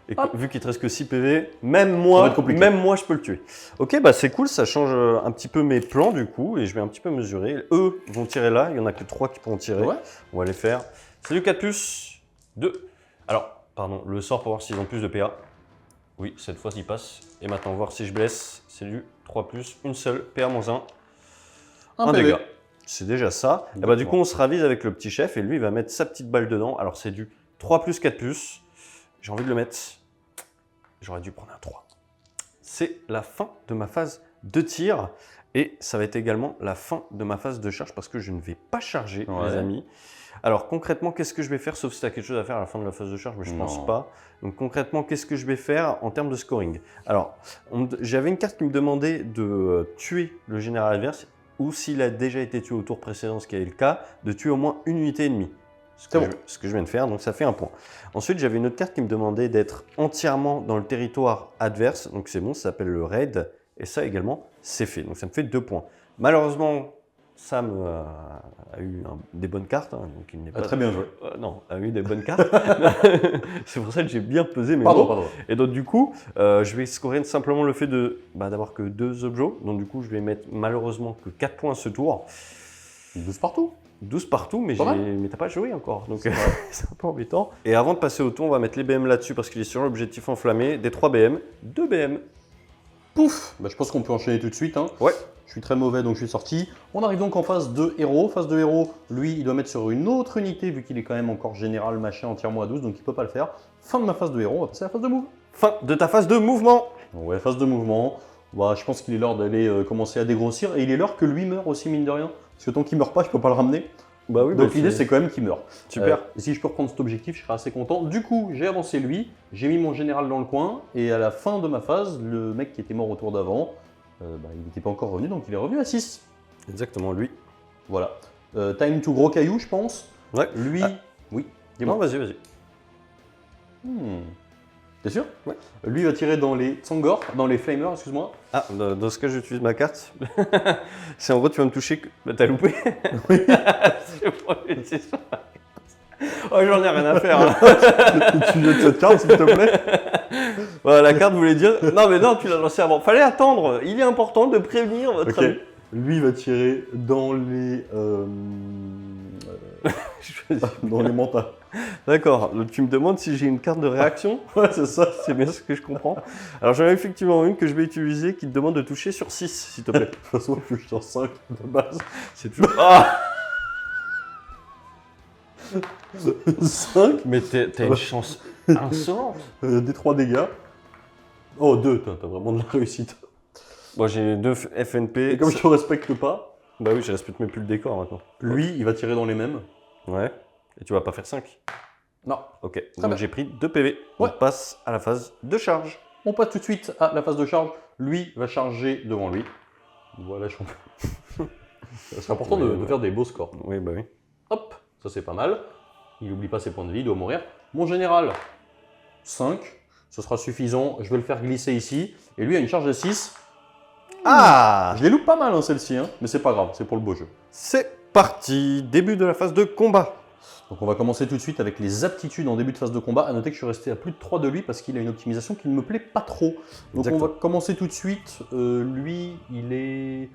Speaker 2: et
Speaker 3: Hop.
Speaker 2: vu qu'il te reste que 6 PV,
Speaker 3: Ça va être compliqué.
Speaker 2: même moi, je peux le tuer. Ok, bah c'est cool, ça change un petit peu mes plans du coup, et je vais un petit peu mesurer. Eux vont tirer là, il y en a que 3 qui pourront tirer.
Speaker 3: Ouais.
Speaker 2: On va les faire. C'est du 4 plus 2. Alors, pardon, le sort pour voir s'ils ont plus de PA. Oui, cette fois, il passe. Et maintenant, voir si je blesse, c'est du 3 plus, une seule, PA moins 1. Un
Speaker 3: PV.
Speaker 2: dégât. C'est déjà ça. Et bah, du coup, on se ravise avec le petit chef et lui, il va mettre sa petite balle dedans. Alors, c'est du 3 plus, 4 plus. J'ai envie de le mettre. J'aurais dû prendre un 3. C'est la fin de ma phase de tir. Et ça va être également la fin de ma phase de charge parce que je ne vais pas charger,
Speaker 3: Ouais.
Speaker 2: les amis. Alors, concrètement, qu'est-ce que je vais faire? Sauf si tu as quelque chose à faire à la fin de la phase de charge, mais je ne pense
Speaker 3: Non.
Speaker 2: pas. Donc, concrètement, qu'est-ce que je vais faire en termes de scoring? Alors, j'avais une carte qui me demandait de tuer le général adverse ou s'il a déjà été tué au tour précédent, ce qui est le cas, de tuer au moins une unité ennemie. Ce que je viens de faire, donc ça fait un point. Ensuite, j'avais une autre carte qui me demandait d'être entièrement dans le territoire adverse, donc c'est bon, ça s'appelle le raid, et ça également, c'est fait. Donc ça me fait 2 points. Malheureusement, Sam a eu des bonnes cartes, hein, donc il n'est pas
Speaker 3: très bien joué.
Speaker 2: non, a eu des bonnes cartes. C'est pour ça que j'ai bien pesé mes
Speaker 3: Pardon,
Speaker 2: mots.
Speaker 3: pardon.
Speaker 2: Et donc du coup, je vais scorer simplement le fait d'avoir que 2 objets. Donc du coup, je vais mettre malheureusement que 4 points ce tour.
Speaker 3: 12 partout.
Speaker 2: 12 partout, mais
Speaker 3: Pas mal.
Speaker 2: t'as pas joué encore, donc c'est un peu embêtant. Et avant de passer au tour, on va mettre les BM là-dessus parce qu'il est sur l'objectif enflammé. Des 3 BM, 2 BM.
Speaker 3: Pouf, bah, je pense qu'on peut enchaîner tout de suite. Hein.
Speaker 2: Ouais.
Speaker 3: Je suis très mauvais, donc je suis sorti. On arrive donc en phase de héros. Phase de héros, lui, il doit mettre sur une autre unité, vu qu'il est quand même encore général, machin, entièrement à 12, donc il peut pas le faire. Fin de ma phase de héros, on va passer à la phase de move.
Speaker 2: Fin de ta phase de mouvement.
Speaker 3: Ouais, phase de mouvement. Bah, je pense qu'il est l'heure d'aller commencer à dégrossir, et il est l'heure que lui meure aussi, mine de rien. Parce que tant qu'il meurt pas, je peux pas le ramener.
Speaker 2: Bah oui,
Speaker 3: Donc l'idée, c'est quand même qu'il meurt.
Speaker 2: Super.
Speaker 3: Si je peux reprendre cet objectif, je serai assez content. Du coup, j'ai avancé lui, j'ai mis mon général dans le coin, et à la fin de ma phase, le mec qui était mort au tour d'avant, il n'était pas encore revenu, donc il est revenu à 6.
Speaker 2: Exactement, lui.
Speaker 3: Voilà. Time to gros caillou, je pense.
Speaker 2: Ouais.
Speaker 3: Lui, oui, dis-moi.
Speaker 2: Non, vas-y, vas-y.
Speaker 3: T'es sûr?
Speaker 2: Ouais.
Speaker 3: Lui il va tirer dans les Tsangor, dans les Flamers, excuse-moi.
Speaker 2: Ah, dans ce cas, j'utilise ma carte. C'est en gros, tu vas me toucher. Bah, t'as loupé.
Speaker 3: Oui.
Speaker 2: Oh, j'en ai rien à faire. Hein.
Speaker 3: Tu jettes cette carte, s'il te plaît.
Speaker 2: Voilà, la carte voulait dire. Non, mais non, tu l'as lancé avant. Fallait attendre. Il est important de prévenir votre
Speaker 3: Ok.
Speaker 2: ami.
Speaker 3: Lui va tirer dans les dans les mentales.
Speaker 2: D'accord. Donc, tu me demandes si j'ai une carte de réaction.
Speaker 3: Ouais, c'est ça.
Speaker 2: C'est bien ce que je comprends. Alors, j'en ai effectivement une que je vais utiliser qui te demande de toucher sur 6, s'il te plaît.
Speaker 3: De toute façon, je suis sur 5 de base.
Speaker 2: C'est toujours. Ah
Speaker 3: 5
Speaker 2: Mais t'as une chance insolente.
Speaker 3: des 3 dégâts. Oh, 2, t'as vraiment de la réussite.
Speaker 2: Moi, j'ai 2 FNP.
Speaker 3: Et comme je te respecte pas,
Speaker 2: Bah oui, je respecte même plus le décor maintenant.
Speaker 3: lui, il va tirer dans les mêmes.
Speaker 2: Ouais. Et tu vas pas faire 5.
Speaker 3: Non.
Speaker 2: Ok.
Speaker 3: bien.
Speaker 2: Donc j'ai pris 2 PV.
Speaker 3: Ouais.
Speaker 2: On passe à la phase de charge.
Speaker 3: On passe tout de suite à la phase de charge. Lui va charger devant lui. Voilà, champion. C'est important de faire des beaux scores.
Speaker 2: Oui, bah oui.
Speaker 3: Hop, ça c'est pas mal. Il n'oublie pas ses points de vie, il doit mourir. Mon général, 5. Ce sera suffisant. Je vais le faire glisser ici. Et lui a une charge de 6.
Speaker 2: Ah
Speaker 3: Je les loupe pas mal, hein, celle-ci, hein, mais c'est pas grave, c'est pour le beau jeu.
Speaker 2: C'est parti. Début de la phase de combat.
Speaker 3: Donc on va commencer tout de suite avec les aptitudes en début de phase de combat. À noter que je suis resté à plus de 3 de lui parce qu'il a une optimisation qui ne me plaît pas trop. Donc
Speaker 2: Exactement.
Speaker 3: on va commencer tout de suite. Lui, il est...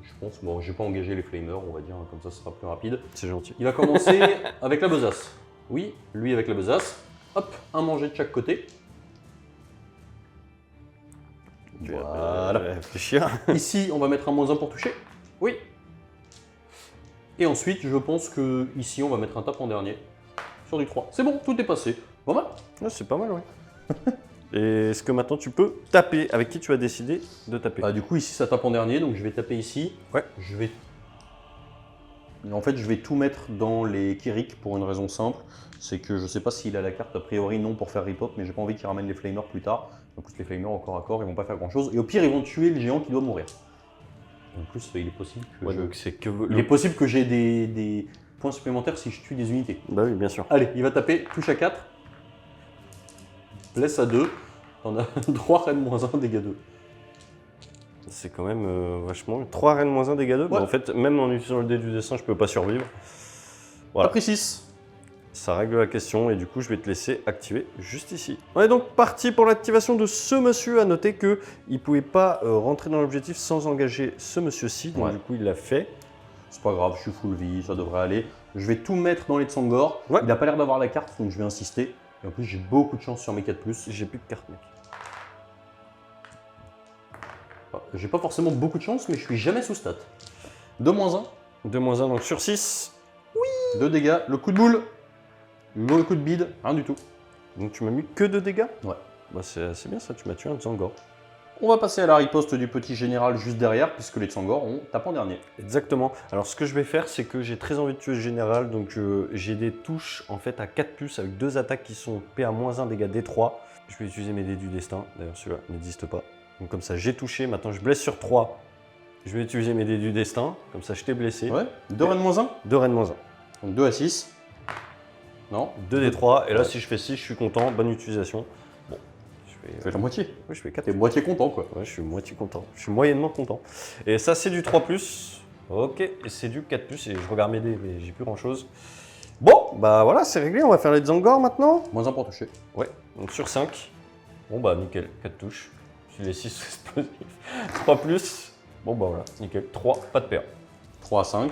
Speaker 3: Je pense, bon, j'ai pas engagé les flamers, on va dire, comme ça ce sera plus rapide.
Speaker 2: C'est gentil.
Speaker 3: Il va commencer avec la besace. Oui, lui avec la besace. Hop, un manger de chaque côté. Voilà.
Speaker 2: Réfléchir.
Speaker 3: Ici, on va mettre un -1 pour toucher. Oui. Et ensuite, je pense que ici, on va mettre un tape en dernier. Sur du 3. C'est bon, tout est passé. Pas mal.
Speaker 2: Ouais, c'est pas mal, ouais. Et est-ce que maintenant tu peux taper avec qui tu as décidé de taper?
Speaker 3: Du coup, ici, ça tape en dernier, donc je vais taper ici.
Speaker 2: Ouais.
Speaker 3: En fait, je vais tout mettre dans les Kirik pour une raison simple. C'est que je sais pas s'il a la carte, a priori non pour faire rip-hop, mais j'ai pas envie qu'il ramène les flamers plus tard. En plus, les flamers au corps à corps, ils vont pas faire grand chose. Et au pire, ils vont tuer le géant qui doit mourir. En plus, il est possible que
Speaker 2: Ouais, donc c'est que
Speaker 3: il est possible que j'ai des points supplémentaires si je tue des unités.
Speaker 2: Bah oui, bien sûr.
Speaker 3: Allez, il va taper, touche à 4. Blesse à 2. On a 3 reines -1, dégâts 2.
Speaker 2: C'est quand même vachement. 3 reines -1 dégâts 2.
Speaker 3: Ouais.
Speaker 2: Bah, en fait, même en utilisant le dé du dessin, je peux pas survivre. Voilà.
Speaker 3: Après 6.
Speaker 2: Ça règle la question et du coup je vais te laisser activer juste ici. On est donc parti pour l'activation de ce monsieur. À noter qu'il ne pouvait pas rentrer dans l'objectif sans engager ce monsieur-ci. Donc
Speaker 3: Ouais.
Speaker 2: du coup il l'a fait.
Speaker 3: C'est pas grave, je suis full vie, ça devrait aller. Je vais tout mettre dans les Tsangor.
Speaker 2: Ouais.
Speaker 3: Il n'a pas l'air d'avoir la carte, donc je vais insister. Et en plus, j'ai beaucoup de chance sur mes 4+.
Speaker 2: J'ai plus de carte mec.
Speaker 3: J'ai pas forcément beaucoup de chance, mais je suis jamais sous stat. 2 -1.
Speaker 2: 2 -1 donc sur 6.
Speaker 3: 2 dégâts, le coup de boule. Le coup de bide, rien du tout.
Speaker 2: Donc tu m'as mis que 2 dégâts?
Speaker 3: Ouais.
Speaker 2: Bah c'est bien ça, tu m'as tué un Tsangor.
Speaker 3: On va passer à la riposte du petit général juste derrière, puisque les Tsangor, on tape en dernier.
Speaker 2: Exactement. Alors ce que je vais faire, c'est que j'ai très envie de tuer ce général, donc j'ai des touches en fait à 4+ avec 2 attaques qui sont PA -1 dégâts D3. Je vais utiliser mes dés du destin, d'ailleurs celui-là n'existe pas. Donc comme ça j'ai touché, maintenant je blesse sur 3. Je vais utiliser mes dés du destin, comme ça je t'ai blessé.
Speaker 3: Ouais, 2 reines -1.
Speaker 2: 2 reines -1.
Speaker 3: Donc 2 à 6. Non,
Speaker 2: 2 D3, et là
Speaker 3: Ouais.
Speaker 2: si je fais 6, je suis content, bonne utilisation. Bon, je
Speaker 3: fais la moitié.
Speaker 2: Oui, je fais 4.
Speaker 3: T'es moitié content, quoi.
Speaker 2: Ouais, je suis moitié content. Je suis moyennement content. Et ça, c'est du 3+. Ok, et c'est du 4+. Et je regarde mes dés, mais j'ai plus grand-chose. Bon, bah voilà, c'est réglé. On va faire les Tsangor maintenant.
Speaker 3: -1 pour toucher.
Speaker 2: Ouais, donc sur 5. Bon, bah nickel, 4 touches. Si les 6 explosifs. 3+. Bon, bah voilà, nickel. 3, pas de PA.
Speaker 3: 3 à 5.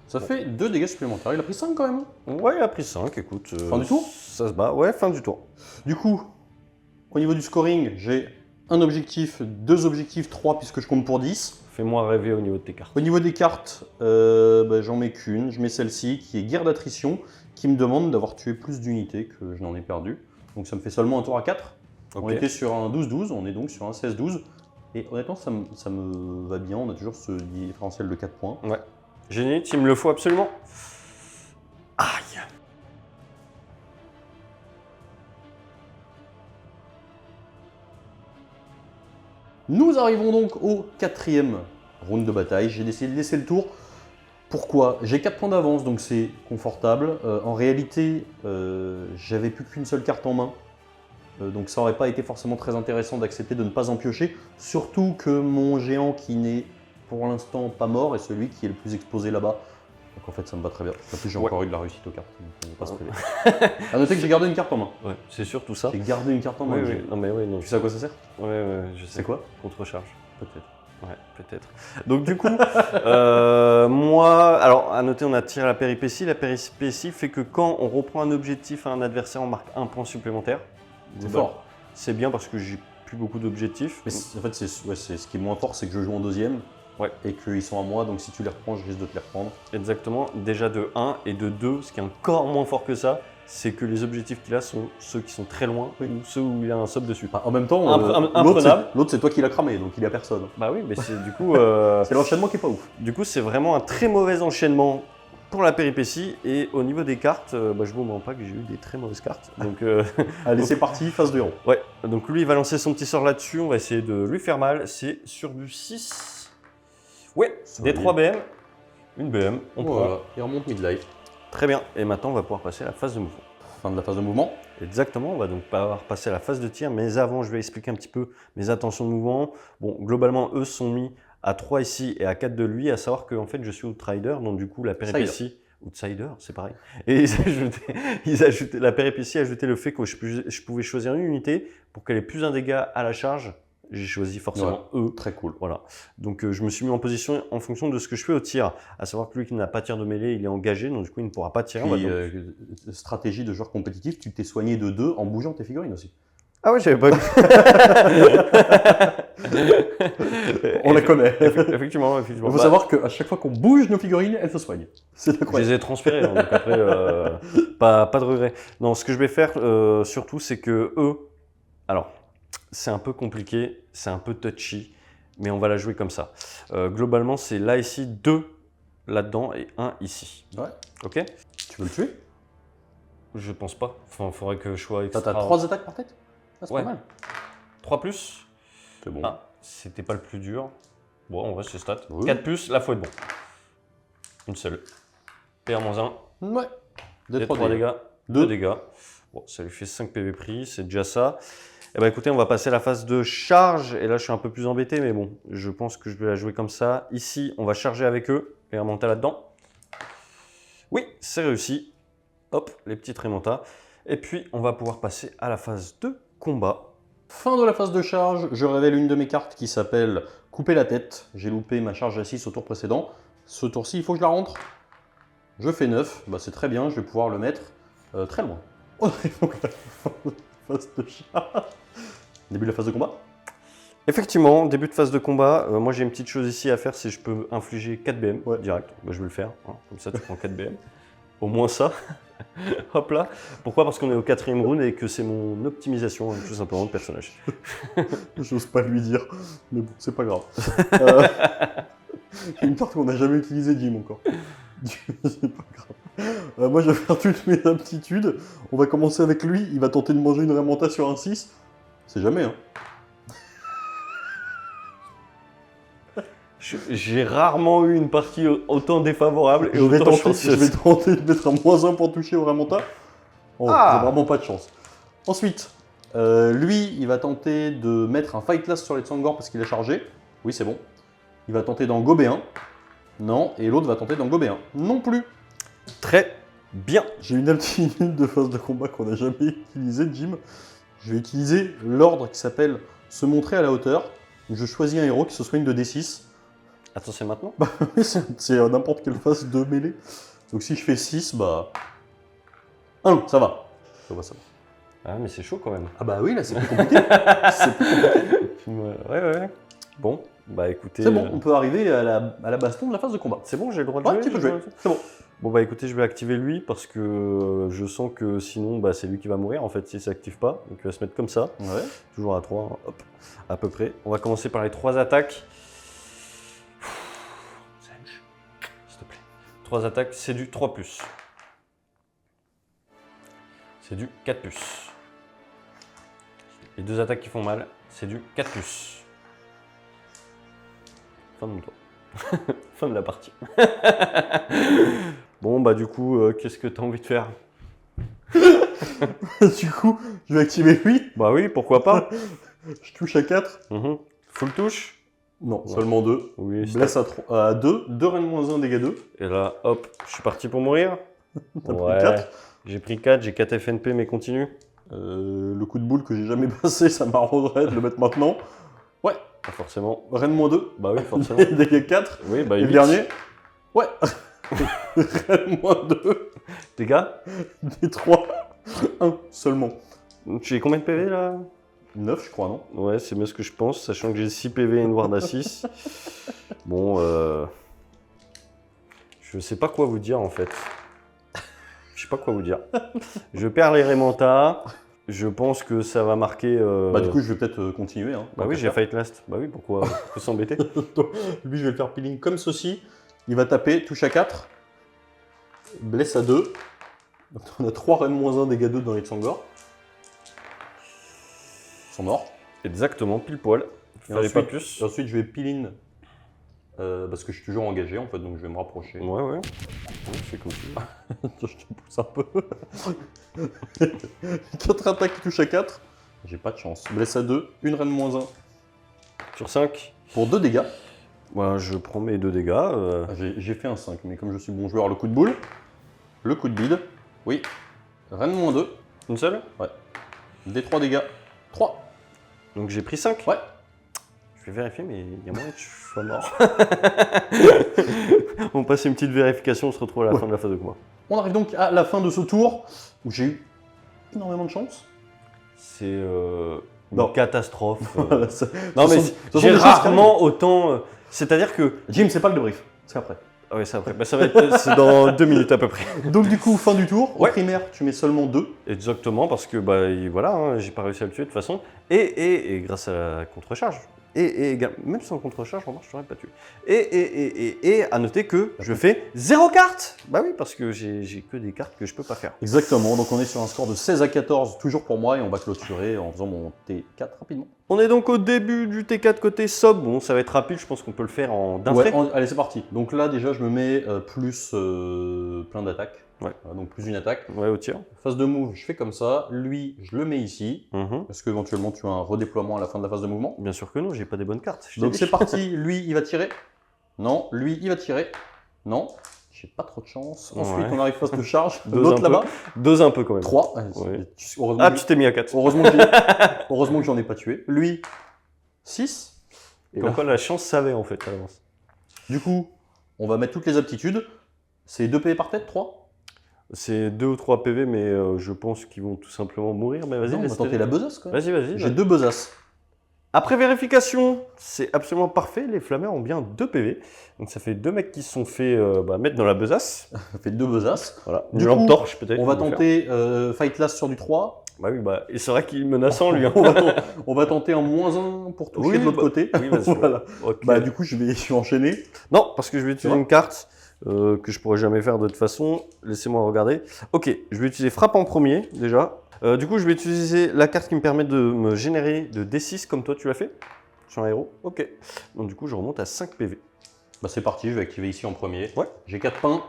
Speaker 3: Ça fait 2 dégâts supplémentaires. Il a pris 5 quand même.
Speaker 2: Ouais, il a pris 5, écoute.
Speaker 3: Fin du tour?
Speaker 2: Ça se bat, ouais, fin du tour.
Speaker 3: Du coup, au niveau du scoring, j'ai un objectif, 2 objectifs, 3 puisque je compte pour 10.
Speaker 2: Fais-moi rêver au niveau de tes cartes.
Speaker 3: Au niveau des cartes, j'en mets qu'une. Je mets celle-ci qui est guerre d'attrition, qui me demande d'avoir tué plus d'unités que je n'en ai perdu. Donc ça me fait seulement un tour à 4.
Speaker 2: Ok.
Speaker 3: On était sur un 12-12, on est donc sur un 16-12. Et honnêtement, ça me va bien. On a toujours ce différentiel de 4 points.
Speaker 2: Ouais. Génie, il me le faut absolument. Aïe.
Speaker 3: Nous arrivons donc au 4e round de bataille. J'ai décidé de laisser le tour. Pourquoi? J'ai 4 points d'avance, donc c'est confortable. En réalité, j'avais plus qu'une seule carte en main. Donc ça n'aurait pas été forcément très intéressant d'accepter de ne pas en piocher. Surtout que mon géant qui n'est pour l'instant pas mort est celui qui est le plus exposé là-bas. Donc en fait ça me va très bien. En plus j'ai encore eu de la réussite aux cartes, donc on va pas se priver. A noter que j'ai gardé une carte en main.
Speaker 2: Ouais, c'est surtout ça.
Speaker 3: J'ai gardé une carte en main.
Speaker 2: Oui,
Speaker 3: j'ai-
Speaker 2: oui. Non, mais oui, non.
Speaker 3: Tu sais à quoi ça sert?
Speaker 2: Ouais, je sais.
Speaker 3: C'est quoi?
Speaker 2: Contre-charge.
Speaker 3: Peut-être.
Speaker 2: Ouais, peut-être. Donc du coup, moi, alors à noter, on a tiré la péripétie. La péripétie fait que quand on reprend un objectif à un adversaire, on marque un point supplémentaire.
Speaker 3: C'est
Speaker 2: Bah,
Speaker 3: fort.
Speaker 2: C'est bien parce que j'ai plus beaucoup d'objectifs.
Speaker 3: Mais en fait, c'est ce qui est moins fort, c'est que je joue en deuxième.
Speaker 2: Ouais.
Speaker 3: Et qu'ils sont à moi, donc si tu les reprends, je risque de te les reprendre.
Speaker 2: Exactement. Déjà de 1 et de 2, ce qui est encore moins fort que ça, c'est que les objectifs qu'il a sont ceux qui sont très loin ou ceux où il a un sub dessus.
Speaker 3: Enfin, en même temps,
Speaker 2: Imprenable.
Speaker 3: l'autre c'est toi qui l'as cramé, donc il est à personne.
Speaker 2: Bah oui, mais c'est du coup.
Speaker 3: C'est l'enchaînement qui est pas ouf.
Speaker 2: Du coup, c'est vraiment un très mauvais enchaînement pour la péripétie. Et au niveau des cartes, je vous mens pas que j'ai eu des très mauvaises cartes. Donc,
Speaker 3: Allez, c'est parti, phase de héros.
Speaker 2: ouais. Donc lui, il va lancer son petit sort là-dessus. On va essayer de lui faire mal. C'est sur du 6. Ouais, des 3 BM. Une BM, on prend.
Speaker 3: Voilà, il remonte midlife.
Speaker 2: Très bien. Et maintenant, on va pouvoir passer à la phase de mouvement.
Speaker 3: Fin de la phase de mouvement.
Speaker 2: Exactement, on va donc pouvoir passer à la phase de tir, mais avant je vais expliquer un petit peu mes intentions de mouvement. Bon, globalement, eux sont mis à 3 ici et à 4 de lui, à savoir que en fait, je suis outsider, donc du coup la péripétie... Outsider, c'est pareil. Et la péripétie ajoutait le fait que je pouvais choisir une unité pour qu'elle ait plus un dégât à la charge. J'ai choisi forcément eux.
Speaker 3: Très cool.
Speaker 2: Voilà. Donc je me suis mis en position en fonction de ce que je fais au tir. À savoir que lui qui n'a pas tir de mêlée, il est engagé, donc du coup il ne pourra pas tirer.
Speaker 3: Puis, stratégie de joueur compétitif, tu t'es soigné de 2 en bougeant tes figurines aussi.
Speaker 2: Ah ouais, j'avais pas vu.
Speaker 3: On la connaît.
Speaker 2: Effectivement.
Speaker 3: Il faut savoir qu'à chaque fois qu'on bouge nos figurines, elles se soignent. C'est
Speaker 2: Je
Speaker 3: incroyable.
Speaker 2: les ai transférés, hein, donc après, pas de regret. Non, ce que je vais faire surtout, c'est que eux, alors, c'est un peu compliqué, c'est un peu touchy, mais on va la jouer comme ça. Globalement, c'est là ici, 2 là-dedans et 1 ici.
Speaker 3: Ouais.
Speaker 2: Ok?
Speaker 3: Tu veux le tuer?
Speaker 2: Je pense pas. Enfin, faudrait que je sois extra...
Speaker 3: T'as 3 attaques par tête? Ah, c'est
Speaker 2: Ouais.
Speaker 3: pas mal.
Speaker 2: 3 plus.
Speaker 3: C'est bon.
Speaker 2: Ah, c'était pas le plus dur. Bon, en vrai, c'est stat.
Speaker 3: Oui.
Speaker 2: 4 plus, là, faut être bon. Une seule. PR-1.
Speaker 3: Ouais.
Speaker 2: Des
Speaker 3: 3
Speaker 2: 3 dégâts. 2 dégâts. Bon, ça lui fait 5 PV pris, c'est déjà ça. Eh ben écoutez, on va passer à la phase de charge. Et là, je suis un peu plus embêté, mais bon, je pense que je vais la jouer comme ça. Ici, on va charger avec eux et remonter là-dedans. Oui, c'est réussi. Hop, les petits remontas. Et puis, on va pouvoir passer à la phase de combat.
Speaker 3: Fin de la phase de charge, je révèle une de mes cartes qui s'appelle Couper la tête. J'ai loupé ma charge à 6 au tour précédent. Ce tour-ci, il faut que je la rentre. Je fais 9, bah, c'est très bien, je vais pouvoir le mettre très loin. On arrive donc à la phase de charge. Début de la phase de combat.
Speaker 2: Effectivement, début de phase de combat. Moi, j'ai une petite chose ici à faire, c'est que je peux infliger 4 BM direct. Bah, je vais le faire, hein. Comme ça, tu prends 4 BM. Au moins ça. Hop là. Pourquoi? Parce qu'on est au 4e round et que c'est mon optimisation, tout simplement, de personnage.
Speaker 3: J'ose pas lui dire, mais bon, c'est pas grave. Une carte qu'on n'a jamais utilisée, Jim, encore. C'est pas grave. Moi, je vais faire toutes mes aptitudes. On va commencer avec lui. Il va tenter de manger une remonta sur un 6. C'est jamais, hein.
Speaker 2: J'ai rarement eu une partie autant défavorable et
Speaker 3: Je vais
Speaker 2: autant
Speaker 3: tenter
Speaker 2: chanceuse.
Speaker 3: de mettre un -1 pour toucher au remonta. Oh, j'ai vraiment pas de chance. Ensuite, lui, il va tenter de mettre un Fight Last sur les Tsangor parce qu'il est chargé. Oui, c'est bon. Il va tenter d'en gober un. Non. Et l'autre va tenter d'en gober un. Non plus.
Speaker 2: Très bien.
Speaker 3: J'ai une aptitude de phase de combat qu'on n'a jamais utilisée, Jim. Je vais utiliser l'ordre qui s'appelle se montrer à la hauteur. Je choisis un héros qui se soigne de D6.
Speaker 2: Attends, c'est maintenant?
Speaker 3: C'est n'importe quelle phase de mêlée. Donc si je fais 6, bah... 1, ça va. Ça va, ça va.
Speaker 2: Ah, mais c'est chaud quand même.
Speaker 3: Ah bah oui, là c'est plus compliqué. C'est plus compliqué.
Speaker 2: Ouais. Bon, bah écoutez...
Speaker 3: C'est bon, on peut arriver à la baston de la phase de combat.
Speaker 2: C'est bon, j'ai le droit de
Speaker 3: Ouais,
Speaker 2: jouer
Speaker 3: tu peux
Speaker 2: j'ai le
Speaker 3: jouer.
Speaker 2: droit de-
Speaker 3: C'est bon.
Speaker 2: Bon bah écoutez, je vais activer lui parce que je sens que sinon bah, c'est lui qui va mourir en fait s'il s'active pas. Donc il va se mettre comme ça,
Speaker 3: Ouais.
Speaker 2: toujours à 3, hop, à peu près. On va commencer par les 3 attaques. S'il te plaît. 3 attaques, c'est du 3+. C'est du 4+. Les 2 attaques qui font mal, c'est du 4+. Fin de mon tour. Fin de la partie. Bon bah du coup, qu'est-ce que tu as envie de faire?
Speaker 3: Du coup, je vais activer lui.
Speaker 2: Bah oui, pourquoi pas.
Speaker 3: Je touche à 4.
Speaker 2: Full touche.
Speaker 3: Non,
Speaker 2: Ouais.
Speaker 3: seulement 2.
Speaker 2: Oui,
Speaker 3: Blesse à 2. 2 reine moins 1, dégâts 2.
Speaker 2: Et là, hop, je suis parti pour mourir.
Speaker 3: T'as pris 4.
Speaker 2: J'ai pris 4, j'ai 4 FNP, mais continue.
Speaker 3: Le coup de boule que j'ai jamais passé, ça m'arrangerait de le mettre maintenant. Ouais,
Speaker 2: Pas forcément.
Speaker 3: reine moins 2.
Speaker 2: Bah oui, forcément.
Speaker 3: Dégâts 4.
Speaker 2: Oui, bah
Speaker 3: Et le
Speaker 2: 8.
Speaker 3: dernier. Ouais. Reine moins 2.
Speaker 2: Dégâts.
Speaker 3: Des 3. 1 seulement.
Speaker 2: Tu as combien de PV là?
Speaker 3: 9, je crois, non?
Speaker 2: Ouais, c'est bien ce que je pense, sachant que j'ai 6 PV et une ward à 6. Bon, je sais pas quoi vous dire en fait. Je sais pas quoi vous dire. Je perds les Remanta. Je pense que ça va marquer.
Speaker 3: Bah, du coup, je vais peut-être continuer. Hein,
Speaker 2: Bah oui, j'ai Fight Last. Bah oui, pourquoi faut s'embêter?
Speaker 3: Lui, je vais le faire peeling comme ceci. Il va taper, touche à 4. Blesse à 2. Donc, on a 3 reine moins 1, dégâts 2 dans les Tsangor. Ils sont morts.
Speaker 2: Exactement, pile poil.
Speaker 3: Et
Speaker 2: Fallait
Speaker 3: ensuite,
Speaker 2: pas plus.
Speaker 3: Ensuite, je vais peel-in. Parce que je suis toujours engagé en fait, donc je vais me rapprocher.
Speaker 2: Ouais. Je fais comme ça.
Speaker 3: Je te pousse un peu. 4 attaques qui touchent à 4. J'ai pas de chance. Blesse à 2, une reine moins 1.
Speaker 2: Sur 5.
Speaker 3: Pour 2 dégâts.
Speaker 2: Moi, je prends mes 2 dégâts.
Speaker 3: J'ai fait un 5, mais comme je suis bon joueur, le coup de boule. Le coup de bide. Oui. Reine moins 2.
Speaker 2: Une seule.
Speaker 3: Des 3 dégâts. 3.
Speaker 2: Donc j'ai pris 5.
Speaker 3: Ouais.
Speaker 2: Je vais vérifier, mais il y a moyen que je sois mort. On passe une petite vérification, on se retrouve à la fin de la phase de combat.
Speaker 3: On arrive donc à la fin de ce tour où j'ai eu énormément de chance.
Speaker 2: C'est une
Speaker 3: Non.
Speaker 2: catastrophe.
Speaker 3: Voilà, ça-
Speaker 2: Non,
Speaker 3: ce
Speaker 2: mais
Speaker 3: sont- ce sont
Speaker 2: j'ai
Speaker 3: des choses qui
Speaker 2: rarement autant. C'est-à-dire que.
Speaker 3: Jim, c'est pas le débrief, c'est après.
Speaker 2: Ah ouais, c'est après. Bah, ça va être. C'est dans 2 minutes à peu près.
Speaker 3: Donc du coup, fin du tour,
Speaker 2: Ouais.
Speaker 3: au primaire, tu mets seulement 2.
Speaker 2: Exactement, parce que bah voilà, hein, j'ai pas réussi à le tuer de toute façon. Et grâce à la contre-charge. Et même sans contre-charge, remarque, je t'aurais pas tué. Et à noter que je fais 0 cartes. Bah oui, parce que j'ai que des cartes que je peux pas faire.
Speaker 3: Exactement, donc on est sur un score de 16 à 14, toujours pour moi, et on va clôturer en faisant mon T4 rapidement.
Speaker 2: On est donc au début du T4 côté Sob. Bon, ça va être rapide, je pense qu'on peut le faire d'un trait.
Speaker 3: Allez, c'est parti. Donc là, déjà, je me mets plus plein d'attaques.
Speaker 2: Ouais.
Speaker 3: Voilà, donc plus une attaque.
Speaker 2: Ouais, au tir.
Speaker 3: Phase de move, je fais comme ça. Lui, je le mets ici.
Speaker 2: Mhm.
Speaker 3: Parce qu'éventuellement, tu as un redéploiement à la fin de la phase de mouvement.
Speaker 2: Bien sûr que non, j'ai pas des bonnes cartes. je t'ai
Speaker 3: Donc
Speaker 2: dit.
Speaker 3: c'est parti, lui il va tirer. Non, lui il va tirer. Non, j'ai pas trop de chance. Ensuite
Speaker 2: Ouais.
Speaker 3: on arrive phase de charge.
Speaker 2: Dose
Speaker 3: L'autre
Speaker 2: un peu.
Speaker 3: là-bas,
Speaker 2: Dose un peu quand même.
Speaker 3: 3.
Speaker 2: Ouais.
Speaker 3: Heureusement,
Speaker 2: Ah, tu t'es mis à 4.
Speaker 3: heureusement que j'en ai pas tué. Lui, 6. Et
Speaker 2: Comme
Speaker 3: là,
Speaker 2: quoi la chance savait en fait à l'avance.
Speaker 3: du coup, on va mettre toutes les aptitudes. C'est 2 PV par tête, 3.
Speaker 2: C'est 2 ou 3 PV, mais je pense qu'ils vont tout simplement mourir. Mais vas-y,
Speaker 3: On va
Speaker 2: laisse
Speaker 3: tenter la besace quand même.
Speaker 2: Vas-y.
Speaker 3: J'ai 2 besaces.
Speaker 2: Après vérification, c'est absolument parfait. Les flammeurs ont bien 2 PV. Donc ça fait 2 mecs qui se sont fait mettre dans la besace.
Speaker 3: Ça fait 2 besaces.
Speaker 2: Voilà.
Speaker 3: Du
Speaker 2: Une lampe
Speaker 3: coup,
Speaker 2: torche peut-être.
Speaker 3: On va
Speaker 2: peut faire.
Speaker 3: tenter Fight Last sur du 3.
Speaker 2: Bah oui, bah. Et c'est vrai qu'il est menaçant lui. Hein.
Speaker 3: On va tenter un -1 pour toucher
Speaker 2: Oui,
Speaker 3: de l'autre
Speaker 2: bah-
Speaker 3: côté.
Speaker 2: Oui, vas-y.
Speaker 3: Voilà.
Speaker 2: Ok.
Speaker 3: Bah du coup je vais enchaîner.
Speaker 2: Non, parce que je vais utiliser
Speaker 3: vrai
Speaker 2: une carte que je pourrais jamais faire de toute façon. Laissez-moi regarder. Ok, je vais utiliser frappe en premier déjà. Du coup, je vais utiliser la carte qui me permet de me générer de D6 comme toi tu l'as fait sur un héros. Ok. Donc du coup, je remonte à 5 PV.
Speaker 3: Bah c'est parti, je vais activer ici en premier.
Speaker 2: Ouais.
Speaker 3: J'ai 4 pains.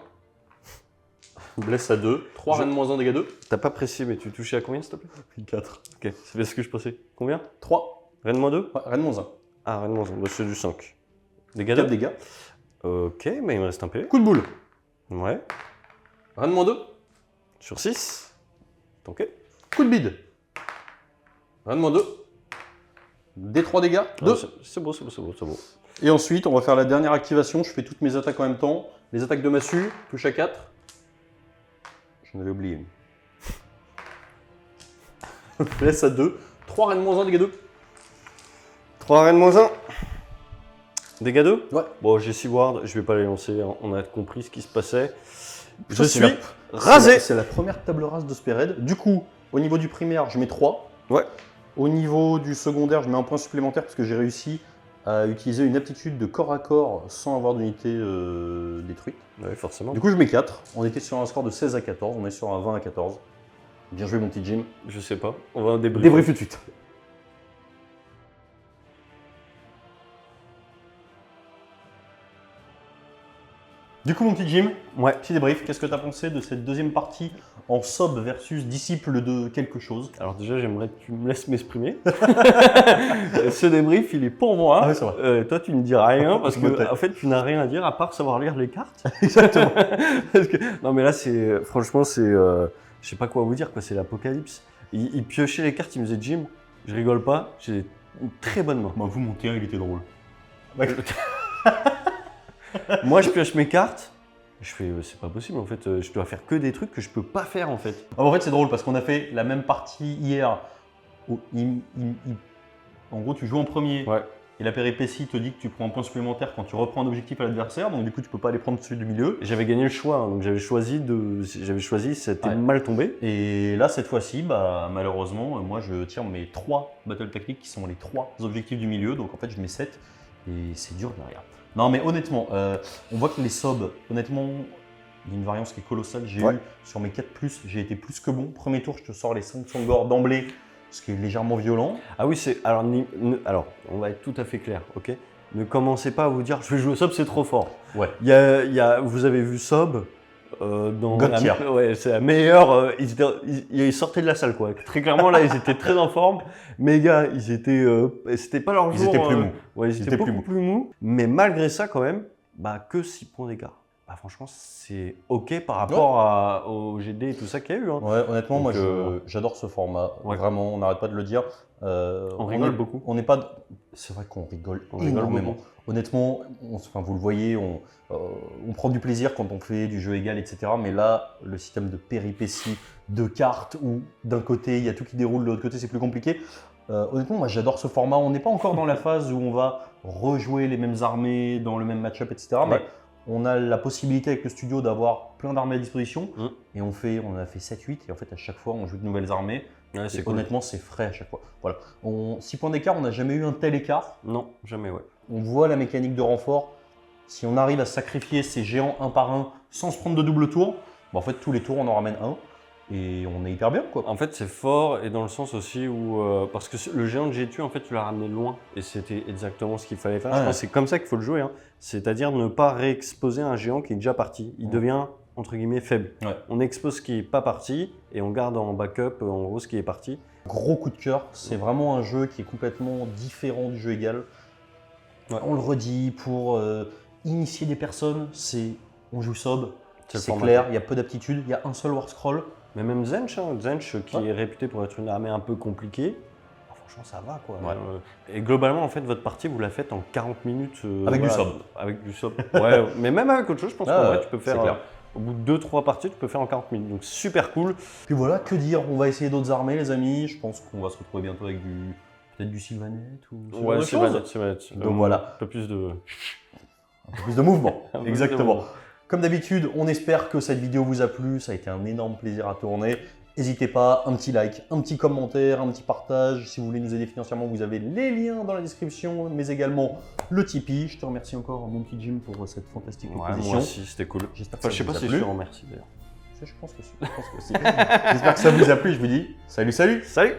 Speaker 3: Blesse à 2. 3
Speaker 2: Je-
Speaker 3: reine -1 dégâts 2.
Speaker 2: T'as pas précisé, mais tu touchais à combien s'il te plaît?
Speaker 3: 4.
Speaker 2: Ok, c'est bien ce que je pensais. Combien?
Speaker 3: 3.
Speaker 2: Reine moins 2?
Speaker 3: Ouais, reine -1.
Speaker 2: Ah, reine moins 1. Bah, c'est du 5. Dégâts
Speaker 3: 4
Speaker 2: 2?
Speaker 3: dégâts.
Speaker 2: Ok, mais il me reste un PV.
Speaker 3: Coup de boule.
Speaker 2: Ouais.
Speaker 3: Reine -2.
Speaker 2: Sur 6. Ok.
Speaker 3: Coup de bide. Reine -2. D3 dégâts. 2.
Speaker 2: Ah, c'est beau.
Speaker 3: Et ensuite, on va faire la dernière activation. Je fais toutes mes attaques en même temps. Les attaques de massue, touche à 4. J'en avais oublié une. Je laisse à 2. 3 reines moins 1, dégâts 2.
Speaker 2: 3 reines moins 1. Dégâts 2
Speaker 3: Ouais.
Speaker 2: Bon, j'ai 6 wards, je vais pas les lancer, hein. On a compris ce qui se passait. Je
Speaker 3: Ça,
Speaker 2: suis
Speaker 3: c'est
Speaker 2: rasé.
Speaker 3: C'est la première table rase de Spearhead. Du coup, au niveau du primaire, je mets 3.
Speaker 2: Ouais.
Speaker 3: Au niveau du secondaire, je mets un point supplémentaire parce que j'ai réussi à utiliser une aptitude de corps à corps sans avoir d'unité détruite.
Speaker 2: Ouais, forcément.
Speaker 3: Du coup, je mets 4. On était sur un score de 16 à 14, on est sur un 20 à 14. Bien joué, mon petit Jim.
Speaker 2: Je sais pas. On va débriefer.
Speaker 3: Débrief tout de suite. Du coup, mon petit Jim,
Speaker 2: Ouais.
Speaker 3: petit débrief, qu'est-ce que tu as pensé de cette deuxième partie en Sob versus disciple de quelque chose?
Speaker 2: Alors déjà, j'aimerais que tu me laisses m'exprimer. Ce débrief, il est pour moi.
Speaker 3: Ah oui, c'est vrai.
Speaker 2: Toi, tu ne dis rien parce
Speaker 3: Je me tais.
Speaker 2: que en fait, tu n'as rien à dire à part savoir lire les cartes.
Speaker 3: Exactement.
Speaker 2: Parce que- non, mais là, c'est franchement, c'est, je sais pas quoi vous dire, quoi. C'est l'apocalypse. Il piochait les cartes, il me disait Jim, je rigole pas, j'ai une très bonne main.
Speaker 3: Bah, vous, mon terrain, il était drôle.
Speaker 2: Moi, je pioche mes cartes. Je fais, c'est pas possible en fait. Je dois faire que des trucs que je peux pas faire en fait.
Speaker 3: En fait, c'est drôle parce qu'on a fait la même partie hier. Où en gros, tu joues en premier.
Speaker 2: Ouais.
Speaker 3: Et la péripétie te dit que tu prends un point supplémentaire quand tu reprends un objectif à l'adversaire. Donc, du coup, tu peux pas aller prendre celui du milieu.
Speaker 2: J'avais gagné le choix, hein, donc j'avais choisi, c'était
Speaker 3: Ouais.
Speaker 2: mal tombé.
Speaker 3: Et là, cette fois-ci, bah, malheureusement, moi, je tire mes 3 battle tactiques qui sont les 3 objectifs du milieu. Donc, en fait, je mets 7. Et c'est dur derrière. Non, mais honnêtement, on voit que les sobs, honnêtement, il y a une variance qui est colossale. J'ai
Speaker 2: Ouais.
Speaker 3: eu, sur mes 4+, j'ai été plus que bon. Premier tour, je te sors les 5 Songor d'emblée, ce qui est légèrement violent.
Speaker 2: Ah oui, c'est. Alors, alors, on va être tout à fait clair, ok? Ne commencez pas à vous dire, je vais jouer Sob, c'est trop fort.
Speaker 3: Ouais.
Speaker 2: Vous avez vu Sob dans.
Speaker 3: God tier.
Speaker 2: Ouais, c'est la meilleure. Ils sortaient de la salle, quoi. Très clairement, là, ils étaient très en forme. Mais gars, ils étaient. C'était pas leur
Speaker 3: Ils
Speaker 2: jour.
Speaker 3: étaient plus mous.
Speaker 2: Ouais, ils étaient beaucoup plus mous. Mais malgré ça, quand même, bah, que 6 points d'écart. Bah, franchement, c'est ok par rapport au GD et tout ça qu'il y a eu. Hein.
Speaker 3: Ouais, honnêtement,
Speaker 2: Donc,
Speaker 3: moi, j'adore ce format.
Speaker 2: Ouais.
Speaker 3: Vraiment, on n'arrête pas de le dire.
Speaker 2: On rigole beaucoup.
Speaker 3: On n'est pas. C'est vrai qu'on rigole
Speaker 2: On rigole
Speaker 3: énormément.
Speaker 2: beaucoup.
Speaker 3: Honnêtement, enfin, vous le voyez, on prend du plaisir quand on fait du jeu égal, etc. Mais là, le système de péripéties, de cartes, où d'un côté il y a tout qui déroule, de l'autre côté c'est plus compliqué. Honnêtement, moi j'adore ce format. On n'est pas encore dans la phase où on va rejouer les mêmes armées dans le même match-up, etc.
Speaker 2: Ouais.
Speaker 3: Mais on a la possibilité avec le studio d'avoir plein d'armées à disposition.
Speaker 2: Mm.
Speaker 3: Et on en a fait 7-8. Et en fait, à chaque fois, on joue de nouvelles armées.
Speaker 2: Ouais,
Speaker 3: Et
Speaker 2: c'est cool.
Speaker 3: honnêtement, c'est frais à chaque fois. Voilà. 6 points d'écart, on n'a jamais eu un tel écart.
Speaker 2: Non, jamais, ouais.
Speaker 3: On voit la mécanique de renfort. Si on arrive à sacrifier ces géants un par un sans se prendre de double tour, bah en fait, tous les tours, on en ramène un. Et on est hyper bien, quoi.
Speaker 2: En fait, c'est fort et dans le sens aussi où. Parce que le géant que j'ai tué, en fait, tu l'as ramené loin. Et c'était exactement ce qu'il fallait faire.
Speaker 3: Ah
Speaker 2: Je
Speaker 3: ouais.
Speaker 2: pense que c'est comme ça qu'il faut le jouer. Hein. C'est-à-dire ne pas réexposer un géant qui est déjà parti. Il
Speaker 3: Ouais.
Speaker 2: devient, entre guillemets, faible.
Speaker 3: Ouais.
Speaker 2: On expose ce qui n'est pas parti et on garde en backup, en gros, ce qui est parti.
Speaker 3: Gros coup de cœur. C'est vraiment un jeu qui est complètement différent du jeu égal.
Speaker 2: Ouais.
Speaker 3: On le redit, pour initier des personnes, on joue Sob.
Speaker 2: C'est le
Speaker 3: C'est
Speaker 2: format.
Speaker 3: clair, il y a peu d'aptitude, il y a un seul war scroll.
Speaker 2: Mais même Zench, hein, Zench qui
Speaker 3: Ouais.
Speaker 2: est réputé pour être une armée un peu compliquée. bah, franchement, ça va, quoi.
Speaker 3: Ouais.
Speaker 2: Et globalement, en fait, votre partie, vous la faites en 40 minutes.
Speaker 3: Avec du Sob.
Speaker 2: Avec du Sob. Ouais, mais même avec autre chose, je pense
Speaker 3: Ah
Speaker 2: qu'en vrai,
Speaker 3: ouais,
Speaker 2: tu peux
Speaker 3: c'est
Speaker 2: faire.
Speaker 3: clair.
Speaker 2: Au bout de 2-3 parties, tu peux faire en 40 minutes. Donc super cool.
Speaker 3: Puis voilà, que dire, on va essayer d'autres armées, les amis. Je pense qu'on va se retrouver bientôt avec peut-être du Sylvanette ou ce genre de
Speaker 2: c'est
Speaker 3: choses.
Speaker 2: vrai.
Speaker 3: Donc voilà.
Speaker 2: Un peu plus de.
Speaker 3: Un peu plus de mouvement.
Speaker 2: Un peu plus de
Speaker 3: Exactement.
Speaker 2: mouvement.
Speaker 3: Comme d'habitude, on espère que cette vidéo vous a plu. Ça a été un énorme plaisir à tourner. N'hésitez pas, un petit like, un petit commentaire, un petit partage. Si vous voulez nous aider financièrement, vous avez les liens dans la description, mais également le Tipeee. Je te remercie encore, mon petit Jim, pour cette fantastique
Speaker 2: Ouais,
Speaker 3: proposition.
Speaker 2: moi aussi, c'était cool.
Speaker 3: J'espère que
Speaker 2: Enfin,
Speaker 3: ça
Speaker 2: je sais
Speaker 3: vous
Speaker 2: pas
Speaker 3: a
Speaker 2: si je
Speaker 3: plu.
Speaker 2: suis remercié d'ailleurs.
Speaker 3: Je pense que si. J'espère que ça vous a plu. Je vous dis salut, salut.
Speaker 2: Salut!